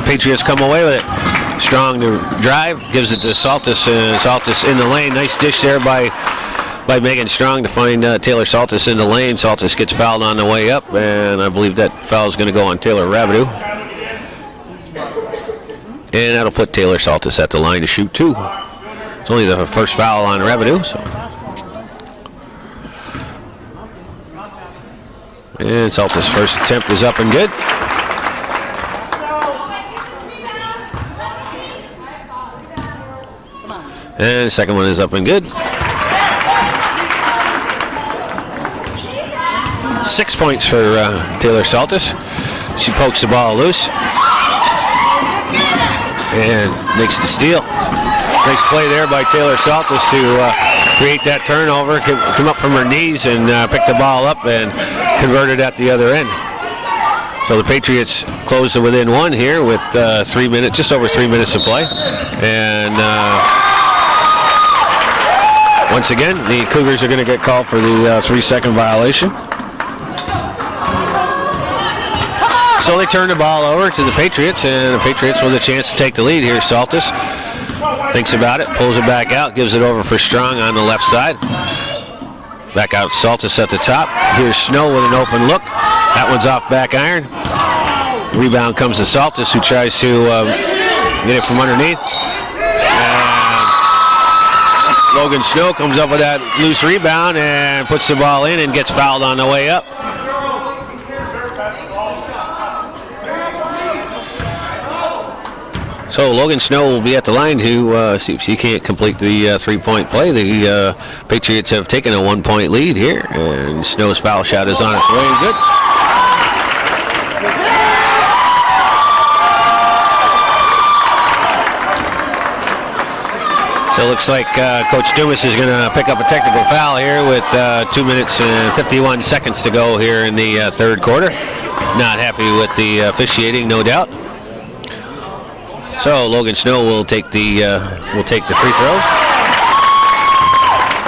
Patriots come away with it. Strong to drive. Gives it to Saltis. And Saltis in the lane. Nice dish there by Megan Strong to find Taylor Saltis in the lane. Saltis gets fouled on the way up. And I believe that foul is going to go on Taylor Rabideau. And that'll put Taylor Saltis at the line to shoot 2. It's only the first foul on Rabideau. So. And Saltis' first attempt is up and good. And the second one is up and good. 6 points for Taylor Saltis. She pokes the ball loose. And makes the steal. Nice play there by Taylor Saltis to create that turnover, come up from her knees and pick the ball up and convert it at the other end. So the Patriots close to within 1 here with just over 3 minutes to play. And once again, the Cougars are going to get called for the 3-second violation. So they turn the ball over to the Patriots, and the Patriots with a chance to take the lead here. Saltis thinks about it, pulls it back out, gives it over for Strong on the left side. Back out Saltis at the top. Here's Snow with an open look. That one's off back iron. Rebound comes to Saltis, who tries to get it from underneath. And Logan Snow comes up with that loose rebound and puts the ball in and gets fouled on the way up. So Logan Snow will be at the line to see if she can't complete the 3-point play. The Patriots have taken a 1-point lead here, and Snow's foul shot is on its way and good. So it looks like Coach Dumas is going to pick up a technical foul here with 2 minutes and 51 seconds to go here in the third quarter. Not happy with the officiating, no doubt. So Logan Snow will take the free throws.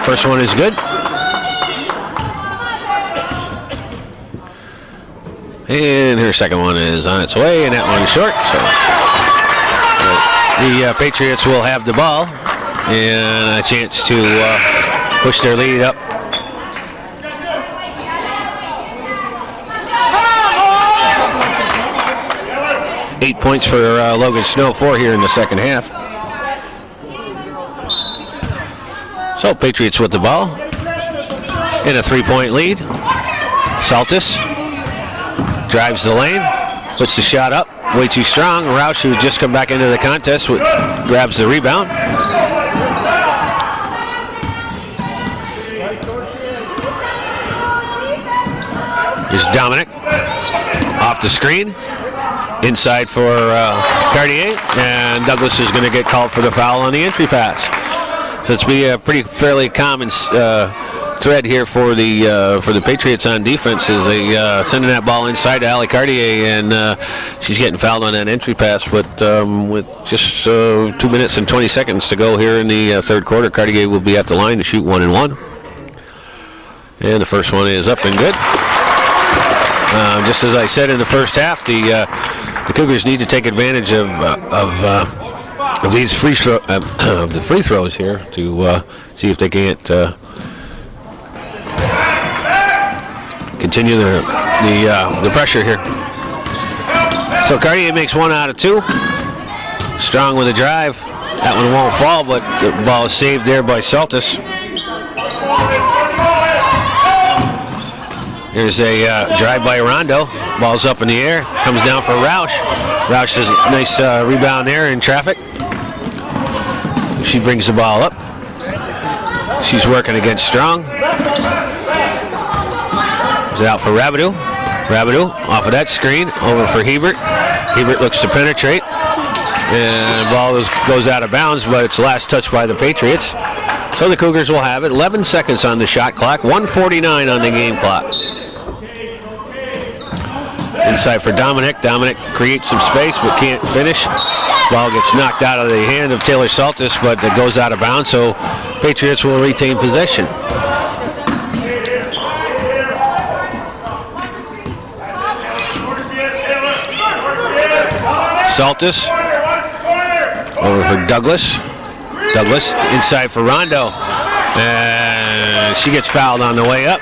First one is good. And her second one is on its way, and that one is short. So the Patriots will have the ball and a chance to push their lead up 8 points for Logan Snow, 4 here in the second half. So Patriots with the ball in a 3-point lead. Saltis drives the lane, puts the shot up, way too strong. Roush, who just come back into the contest, grabs the rebound. Here's Dominic off the screen, inside for Cartier, and Douglas is going to get called for the foul on the entry pass. So it's be a fairly common thread here for the Patriots on defense is they sending that ball inside to Allie Cartier, and she's getting fouled on that entry pass. But with just 2 minutes and 20 seconds to go here in the third quarter, Cartier will be at the line to shoot 1 and 1. And the first one is up and good. Just as I said in the first half, the Cougars need to take advantage of these free throws here to see if they can't continue the pressure here. So Cartier makes 1 out of 2. Strong with a drive. That one won't fall, but the ball is saved there by Saltis. Here's a drive by Rondo. Ball's up in the air. Comes down for Roush. Roush does a nice rebound there in traffic. She brings the ball up. She's working against Strong. Is out for Rabideau. Rabideau off of that screen. Over for Hebert. Hebert looks to penetrate. And the ball goes out of bounds, but it's last touched by the Patriots. So the Cougars will have it. 11 seconds on the shot clock. 1:49 on the game clock. Inside for Dominic. Dominic creates some space but can't finish. Ball gets knocked out of the hand of Taylor Saltis, but it goes out of bounds, so Patriots will retain possession. Saltis over for Douglas. Douglas inside for Rondo. And she gets fouled on the way up.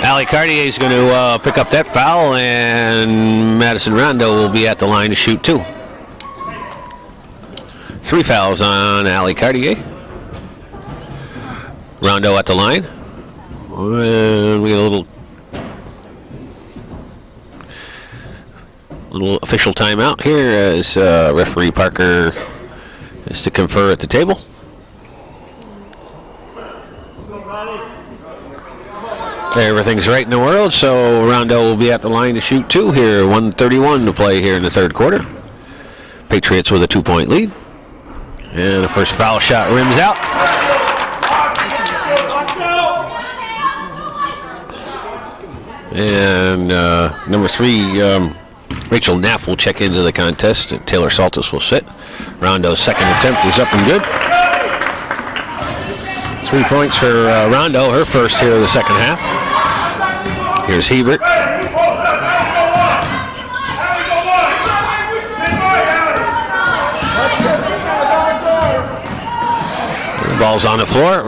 Allie Cartier is going to pick up that foul, and Madison Rondo will be at the line to shoot 2. 3 fouls on Allie Cartier. Rondo at the line. And we get a little official timeout here as referee Parker is to confer at the table. Everything's right in the world, so Rondo will be at the line to shoot 2 here. 1:31 to play here in the third quarter. Patriots with a 2-point lead. And the first foul shot rims out. And number 3, Rachel Knapp will check into the contest. And Taylor Saltis will sit. Rondo's second attempt is up and good. 3 points for Rondo, her first here of the second half. Here's Hebert. The ball's on the floor.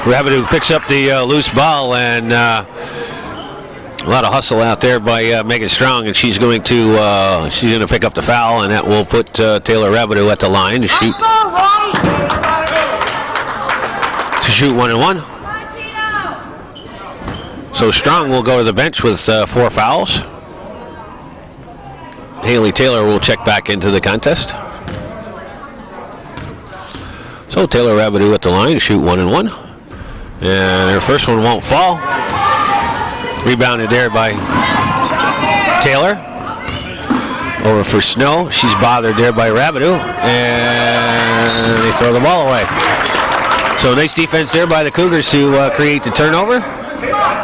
Rabideau picks up the loose ball, and a lot of hustle out there by Megan Strong, and she's going to pick up the foul, and that will put Taylor Rabideau at the line to shoot 1 and 1. So Strong will go to the bench with 4 fouls. Haley Taylor will check back into the contest. So Taylor Rabideau at the line to shoot 1 and 1. And her first one won't fall. Rebounded there by Taylor. Over for Snow. She's bothered there by Rabideau. And they throw the ball away. So nice defense there by the Cougars to create the turnover.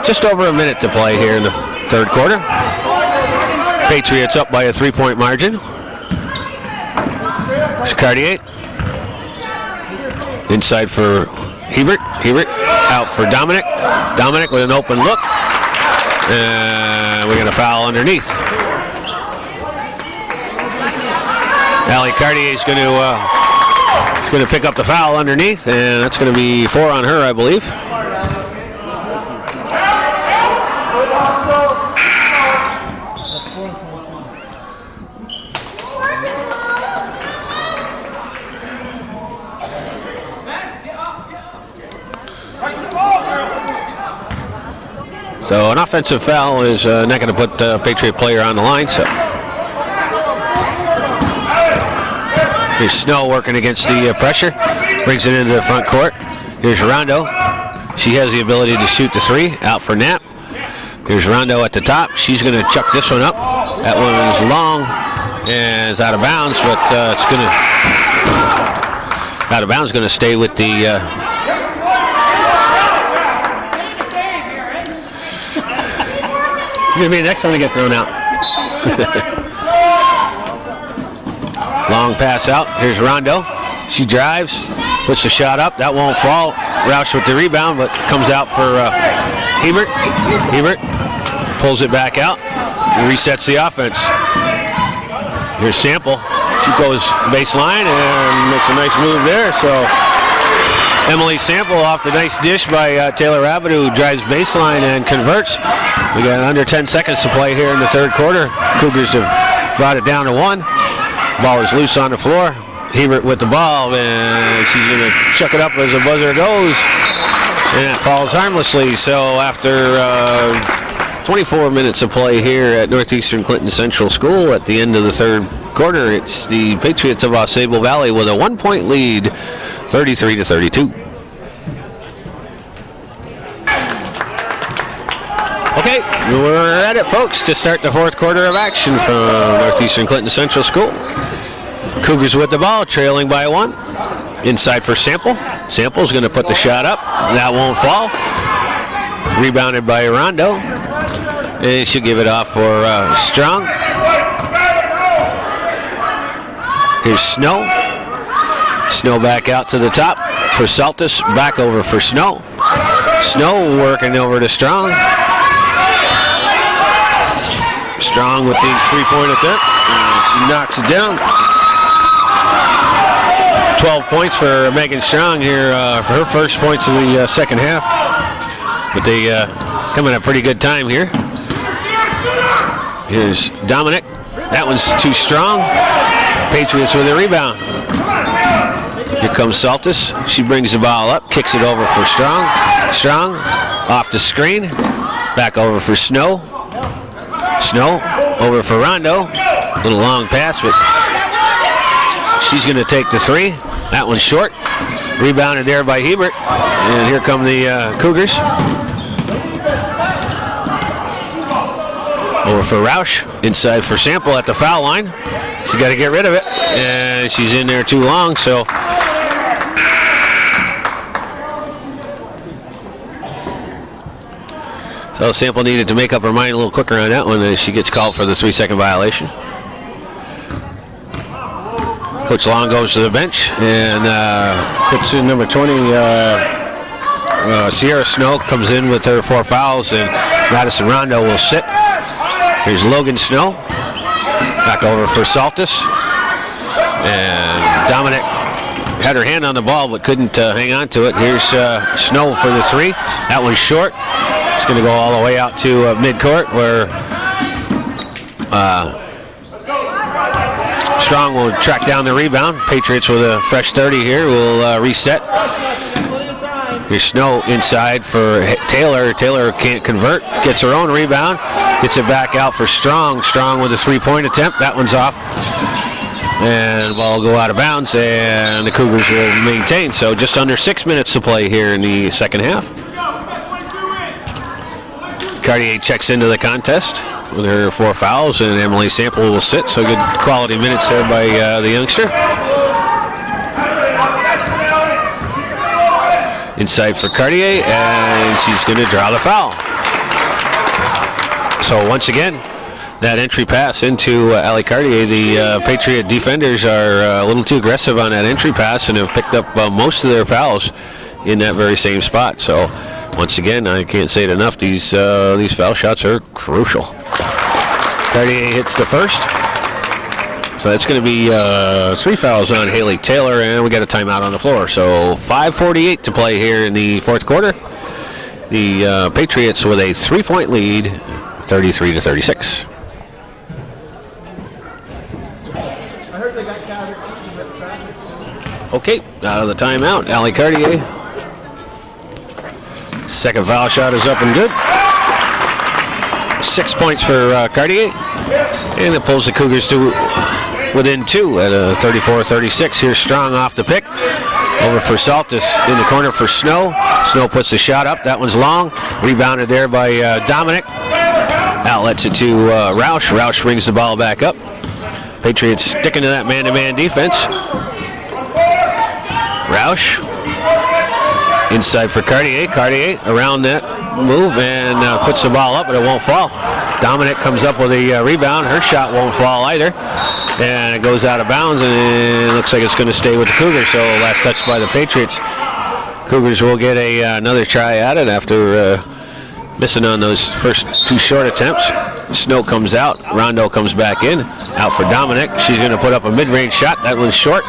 Just over a minute to play here in the third quarter. Patriots up by a 3-point margin. It's Cartier. Inside for Hebert. Hebert out for Dominic. Dominic with an open look. And we're going to foul underneath. Allie Cartier is going to pick up the foul underneath, and that's going to be 4 on her, I believe. So an offensive foul is not going to put the Patriot player on the line. So here's Snow working against the pressure. Brings it into the front court. Here's Rondo. She has the ability to shoot the three. Out for Knapp. Here's Rondo at the top. She's going to chuck this one up. That one is long and it's out of bounds, but it's going to out of bounds. Going to stay with the. Going to be the next one to get thrown out. Long pass out. Here's Rondo. She drives, puts the shot up. That won't fall. Roush with the rebound, but comes out for Hebert. Hebert pulls it back out and resets the offense. Here's Sample. She goes baseline and makes a nice move there. So Emily Sample off the nice dish by Taylor Rabbit, who drives baseline and converts. We got under 10 seconds to play here in the third quarter. Cougars have brought it down to 1. Ball is loose on the floor. Hebert with the ball, and she's going to chuck it up as the buzzer goes, and it falls harmlessly. So after 24 minutes of play here at Northeastern Clinton Central School at the end of the third quarter, it's the Patriots of AuSable Valley with a 1-point lead, 33-32. Okay, we're at it, folks, to start the fourth quarter of action from Northeastern Clinton Central School. Cougars with the ball, trailing by 1. Inside for Sample. Sample's going to put the shot up. That won't fall. Rebounded by Rondo. And she'll give it off for Strong. Here's Snow. Snow back out to the top for Saltis. Back over for Snow. Snow working over to Strong. Strong with the three-point attempt. And she knocks it down. 12 points for Megan Strong here for her first points of the second half. But they come at a pretty good time here. Here's Dominic. That one's too strong. Patriots with a rebound. Here comes Saltis. She brings the ball up, kicks it over for Strong. Strong off the screen. Back over for Snow. Snow over for Rondo. Little long pass, but she's going to take the three. That one's short. Rebounded there by Hebert. And here come the Cougars. Over for Roush. Inside for Sample at the foul line. She's got to get rid of it. And she's in there too long, so. So Sample needed to make up her mind a little quicker on that one as she gets called for the 3-second violation. Coach Long goes to the bench and puts in number 20, Sierra Snow comes in with her 4 fouls, and Madison Rondo will sit. Here's Logan Snow. Back over for Saltis. And Dominic had her hand on the ball but couldn't hang on to it. Here's Snow for the 3. That one's short. It's going to go all the way out to midcourt where Strong will track down the rebound. Patriots with a fresh 30 here will reset. Here's Snow inside for Taylor. Taylor can't convert. Gets her own rebound. Gets it back out for Strong. Strong with a 3-point attempt. That one's off. And the ball will go out of bounds, and the Cougars will maintain. So just under 6 minutes to play here in the second half. Cartier checks into the contest with her 4 fouls, and Emily Sample will sit. So good quality minutes there by the youngster. Inside for Cartier, and she's going to draw the foul. So once again, that entry pass into Ali Cartier, the Patriot defenders are a little too aggressive on that entry pass and have picked up most of their fouls in that very same spot. So once again, I can't say it enough, these foul shots are crucial. Cartier hits the first. So that's going to be 3 fouls on Haley Taylor, and we got a timeout on the floor. So 5:48 to play here in the fourth quarter. The Patriots with a 3-point lead, 33-36. Okay, out of the timeout, Ali Cartier. Second foul shot is up and good. 6 points for Cartier. And it pulls the Cougars to within 2 at a 34-36. Here's Strong off the pick. Over for Saltis in the corner for Snow. Snow puts the shot up. That one's long. Rebounded there by Dominic. Outlets it to Roush. Roush brings the ball back up. Patriots sticking to that man-to-man defense. Roush. Inside for Cartier. Cartier around that move and puts the ball up, but it won't fall. Dominic comes up with a rebound. Her shot won't fall either. And it goes out of bounds, and it looks like it's going to stay with the Cougars. So last touch by the Patriots. Cougars will get another try at it after missing on those first 2 short attempts. Snow comes out. Rondo comes back in. Out for Dominic. She's going to put up a mid-range shot. That one's short.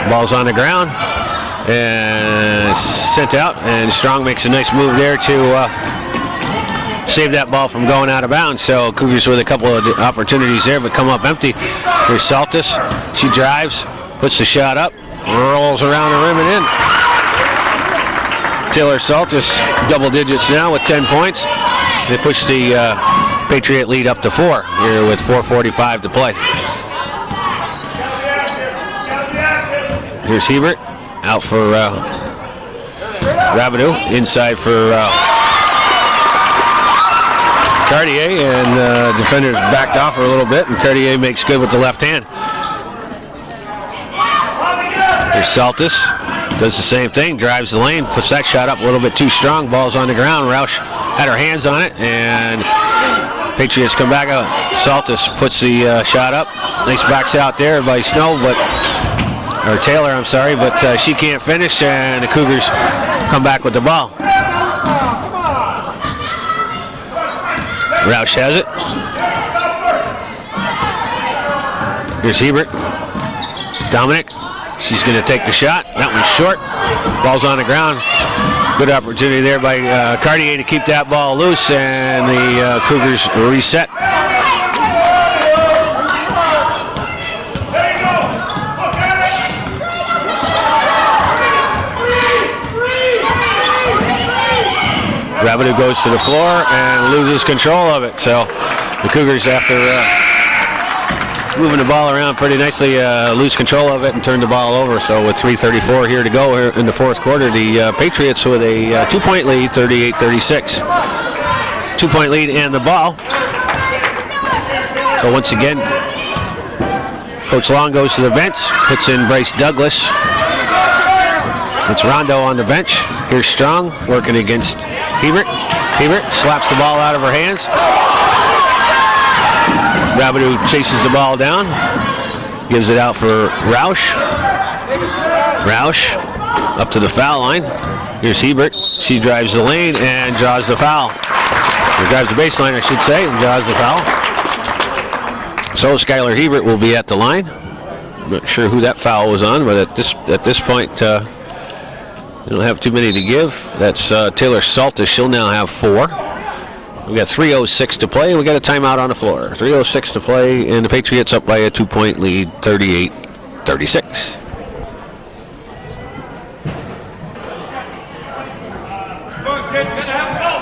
Ball's on the ground. And sent out. And Strong makes a nice move there to save that ball from going out of bounds. So Cougars with a couple of opportunities there, but come up empty. Here's Saltis. She drives, puts the shot up, rolls around the rim and in. Taylor Saltis, double digits now with 10 points. They push the Patriot lead up to 4 here with 4:45 to play. Here's Hebert out for Rabideau, inside for Cartier, and defenders backed off her a little bit, and Cartier makes good with the left hand. Here's Saltis, does the same thing, drives the lane, puts that shot up a little bit too strong, ball's on the ground. Roush had her hands on it, and Patriots come back out. Saltis puts the shot up, nice box out there by Snow, or Taylor, I'm sorry, but she can't finish, and the Cougars come back with the ball. Roush has it. Here's Hebert. Dominic. She's going to take the shot. That one's short. Ball's on the ground. Good opportunity there by Cartier to keep that ball loose, and the Cougars reset. Rabideau goes to the floor and loses control of it. So the Cougars, after moving the ball around pretty nicely, lose control of it and turn the ball over. So with 3:34 here to go here in the 4th quarter, the Patriots with a 2-point lead, 38-36. 2-point lead and the ball. So once again, Coach Long goes to the bench, puts in Bryce Douglas. It's Rondo on the bench. Here's Strong working against Hebert. Hebert slaps the ball out of her hands. Rabideau chases the ball down. Gives it out for Roush. Roush up to the foul line. Here's Hebert. She drives the lane and draws the foul. Or drives the baseline, I should say, and draws the foul. So Skylar Hebert will be at the line. I'm not sure who that foul was on, but at this point, we don't have too many to give. That's Taylor Saltis. She'll now have 4. We've got 3:06 to play. We got a timeout on the floor. 3:06 to play, and the Patriots up by a 2-point lead, 38-36.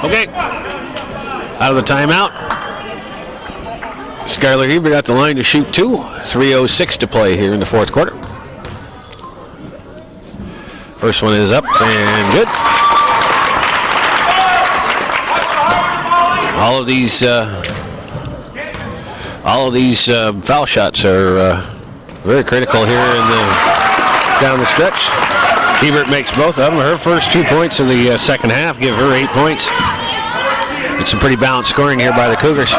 Okay. Out of the timeout. Skylar Hebert at the line to shoot 2. 3:06 to play here in the 4th quarter. First one is up and good. All of these foul shots are very critical here down the stretch. Hebert makes both of them. Her first 2 points of the second half give her 8 points. It's some pretty balanced scoring here by the Cougars.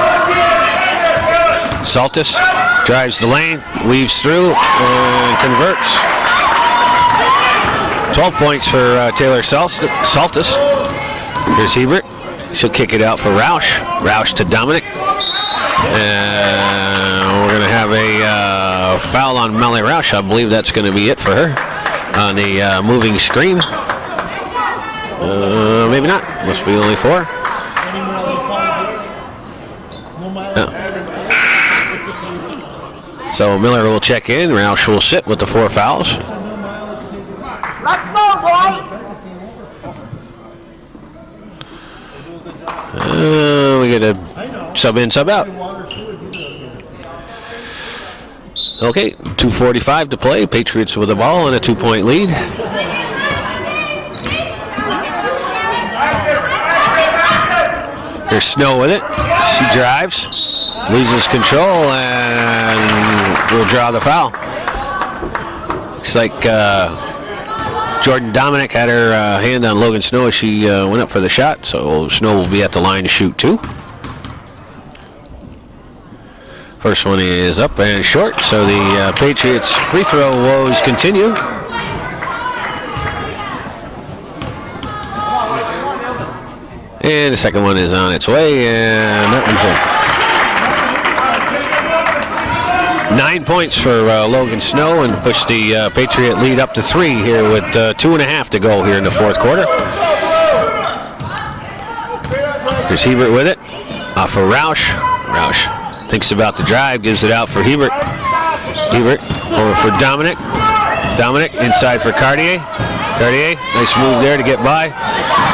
Saltis drives the lane, weaves through, and converts. 12 points for Taylor Saltis. Here's Hebert. She'll kick it out for Roush. Roush to Dominic. And we're going to have a foul on Melly Roush. I believe that's going to be it for her on the moving screen. Maybe not. Must be only 4. No. So Miller will check in. Roush will sit with the 4 fouls. Let's go, boy! We get a Sub in, sub out. Okay, 2:45 to play. Patriots with the ball and a 2-point lead. Here's Snow with it. She drives, loses control, and will draw the foul. Looks like Jordan Dominic had her hand on Logan Snow as she went up for the shot, so Snow will be at the line to shoot 2. First one is up and short, so the Patriots free throw woes continue. And the second one is on its way, and that one's in. 9 points for Logan Snow, and push the Patriot lead up to 3 here with 2.5 to go here in the fourth quarter. Here's Hebert with it, off of Roush. Roush thinks about the drive, gives it out for Hebert. Hebert over for Dominic. Dominic inside for Cartier. Cartier, nice move there to get by.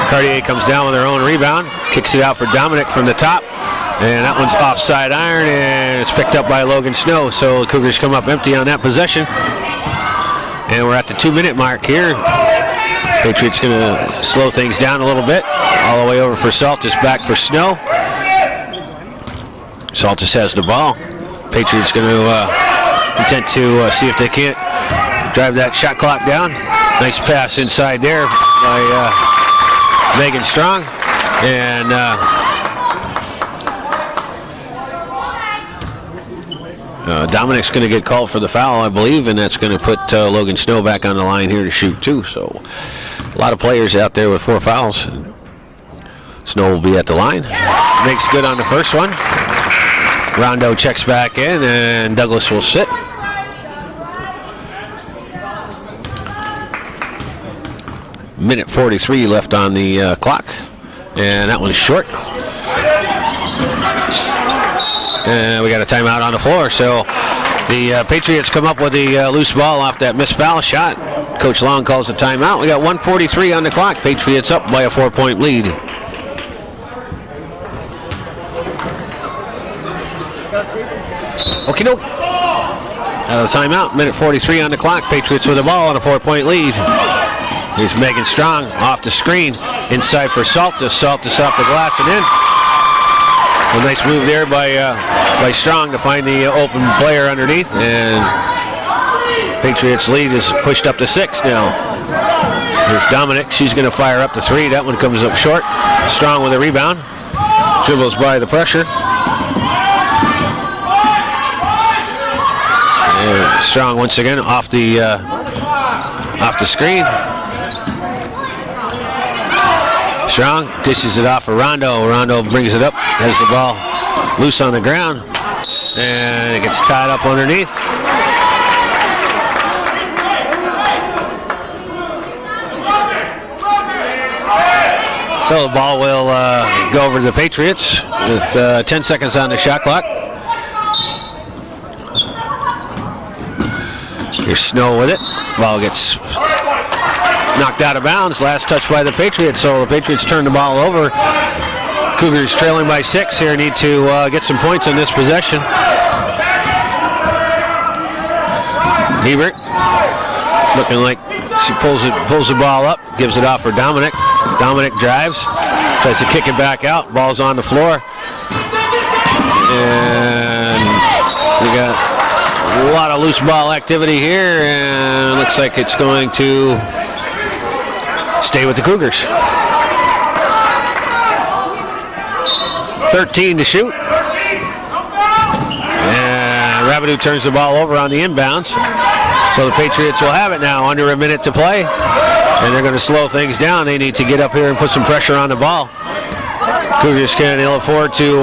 Cartier comes down with her own rebound, kicks it out for Dominic from the top, and that one's offside iron, and it's picked up by Logan Snow, so the Cougars come up empty on that possession. And we're at the 2-minute mark here. Patriots going to slow things down a little bit. All the way over for Saltis, back for Snow. Saltis has the ball. Patriots going to attempt to see if they can't drive that shot clock down. Nice pass inside there by Megan Strong. And Dominic's going to get called for the foul, I believe, and that's going to put Logan Snow back on the line here to shoot 2. So a lot of players out there with 4 fouls. Snow will be at the line. Makes good on the first one. Rondo checks back in, and Douglas will sit. Minute 43 left on the clock, and that one's short. And we got a timeout on the floor, so the Patriots come up with the loose ball off that missed foul shot. Coach Long calls a timeout. We got 1:43 on the clock. Patriots up by a 4-point lead. Okie doke. Out of the timeout, minute 43 on the clock. Patriots with the ball on a 4-point lead. Here's Megan Strong off the screen, inside for Saltis. Saltis off the glass and in. A nice move there by Strong to find the open player underneath, and Patriots lead is pushed up to 6 now. Here's Dominic. She's going to fire up to 3. That one comes up short. Strong with a rebound. Dribbles by the pressure. And Strong once again off the screen. Strong dishes it off for Rondo. Rondo brings it up, has the ball loose on the ground, and it gets tied up underneath. So the ball will go over to the Patriots with 10 seconds on the shot clock. Here's Snow with it. Ball gets knocked out of bounds. Last touch by the Patriots, so the Patriots turn the ball over. Cougars trailing by 6 here, need to get some points on this possession. Hebert looking like she pulls the ball up, gives it off for Dominic. Dominic drives, tries to kick it back out. Ball's on the floor, and we got a lot of loose ball activity here, and looks like it's going to stay with the Cougars. 13 to shoot. And Rabideau turns the ball over on the inbounds. So the Patriots will have it now, under a minute to play. And they're going to slow things down. They need to get up here and put some pressure on the ball. Cougars can't afford to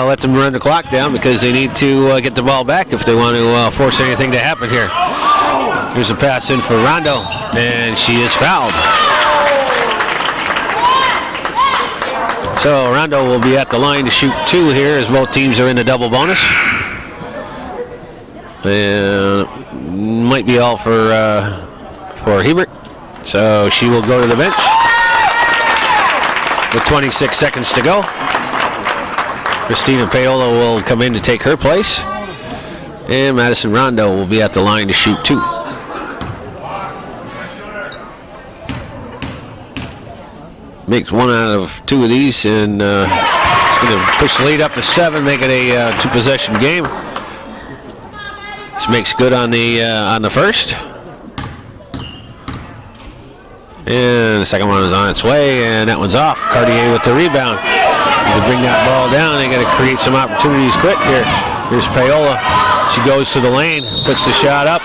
let them run the clock down, because they need to get the ball back if they want to force anything to happen here. Here's a pass in for Rondo, and she is fouled. So Rondo will be at the line to shoot 2 here, as both teams are in the double bonus. Might be all for Hebert. So she will go to the bench with 26 seconds to go. Christina Paola will come in to take her place. And Madison Rondo will be at the line to shoot 2. Makes 1 out of 2 of these, and it's going to push the lead up to 7, make it a 2-possession game. This makes good on the first. And the second one is on its way, and that one's off. Cartier with the rebound. To bring that ball down, they got to create some opportunities quick here. Here's Paola. She goes to the lane, puts the shot up,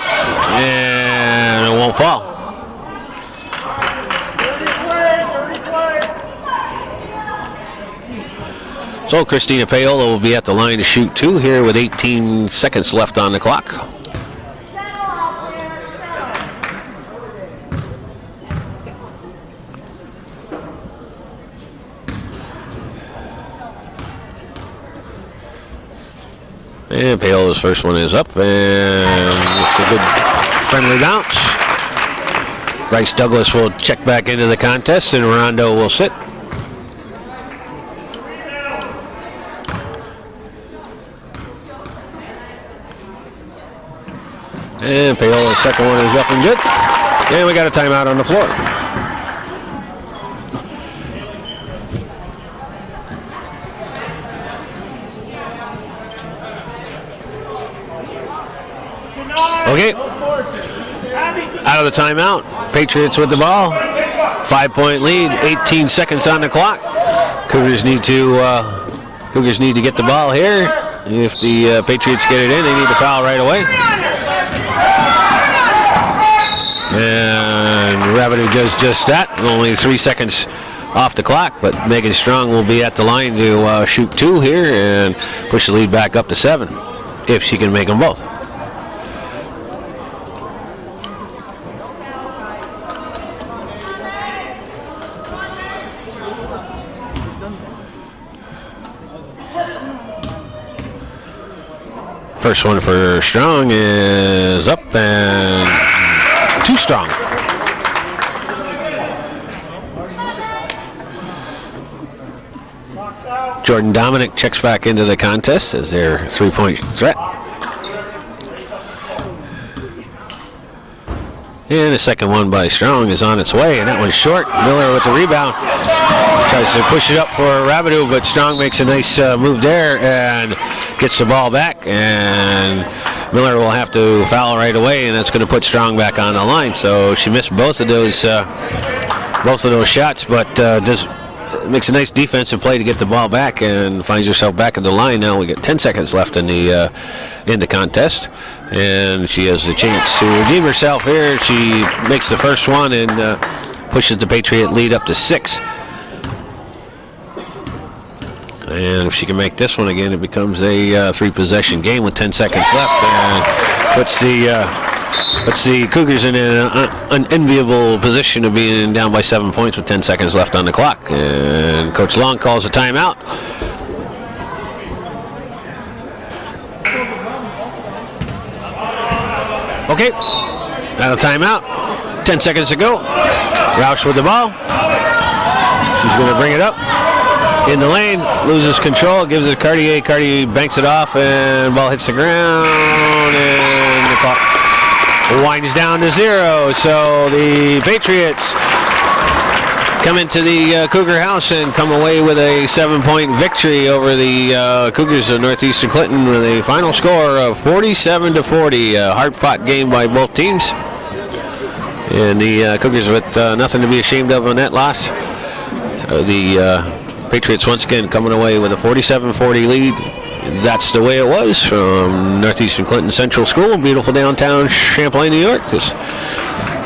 and it won't fall. So Christina Paola will be at the line to shoot 2 here with 18 seconds left on the clock. And Paola's first one is up, and it's a good friendly bounce. Bryce Douglas will check back into the contest, and Rondo will sit. And Paola's second one is up and good. And we got a timeout on the floor. Okay, out of the timeout, Patriots with the ball, 5-point lead, 18 seconds on the clock. Cougars need to get the ball here. If the Patriots get it in, they need to foul right away. And Rabideau does just that, only 3 seconds off the clock, but Megan Strong will be at the line to shoot 2 here and push the lead back up to 7, if she can make them both. First one for Strong is up and too strong. Jordan Dominic checks back into the contest as their 3-point threat. And the second one by Strong is on its way, and that one's short. Miller with the rebound. Tries to push it up for Rabideau, but Strong makes a nice move there and gets the ball back, and Miller will have to foul right away, and that's going to put Strong back on the line. So she missed both of those shots, but makes a nice defensive play to get the ball back and finds herself back in the line. Now we get 10 seconds left in the contest, and she has a chance to redeem herself here. She makes the first one and pushes the Patriot lead up to 6. And if she can make this one again, it becomes a 3-possession game with 10 seconds left, and puts the Cougars in an unenviable position of being down by 7 points with 10 seconds left on the clock. And Coach Long calls a timeout. Okay, out of timeout. 10 seconds to go. Roush with the ball. She's going to bring it up. In the lane, loses control, gives it to Cartier. Cartier banks it off, and ball hits the ground, and the clock winds down to 0. So the Patriots come into the Cougar house and come away with a 7-point victory over the Cougars of Northeastern Clinton with a final score of 47-40. A hard-fought game by both teams, and the Cougars with nothing to be ashamed of on that loss. So the Patriots once again coming away with a 47-40 lead. That's the way it was from Northeastern Clinton Central School in beautiful downtown Champlain, New York, this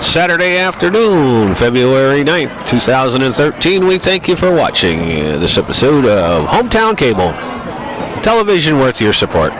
Saturday afternoon, February 9th, 2013. We thank you for watching this episode of Hometown Cable, television worth your support.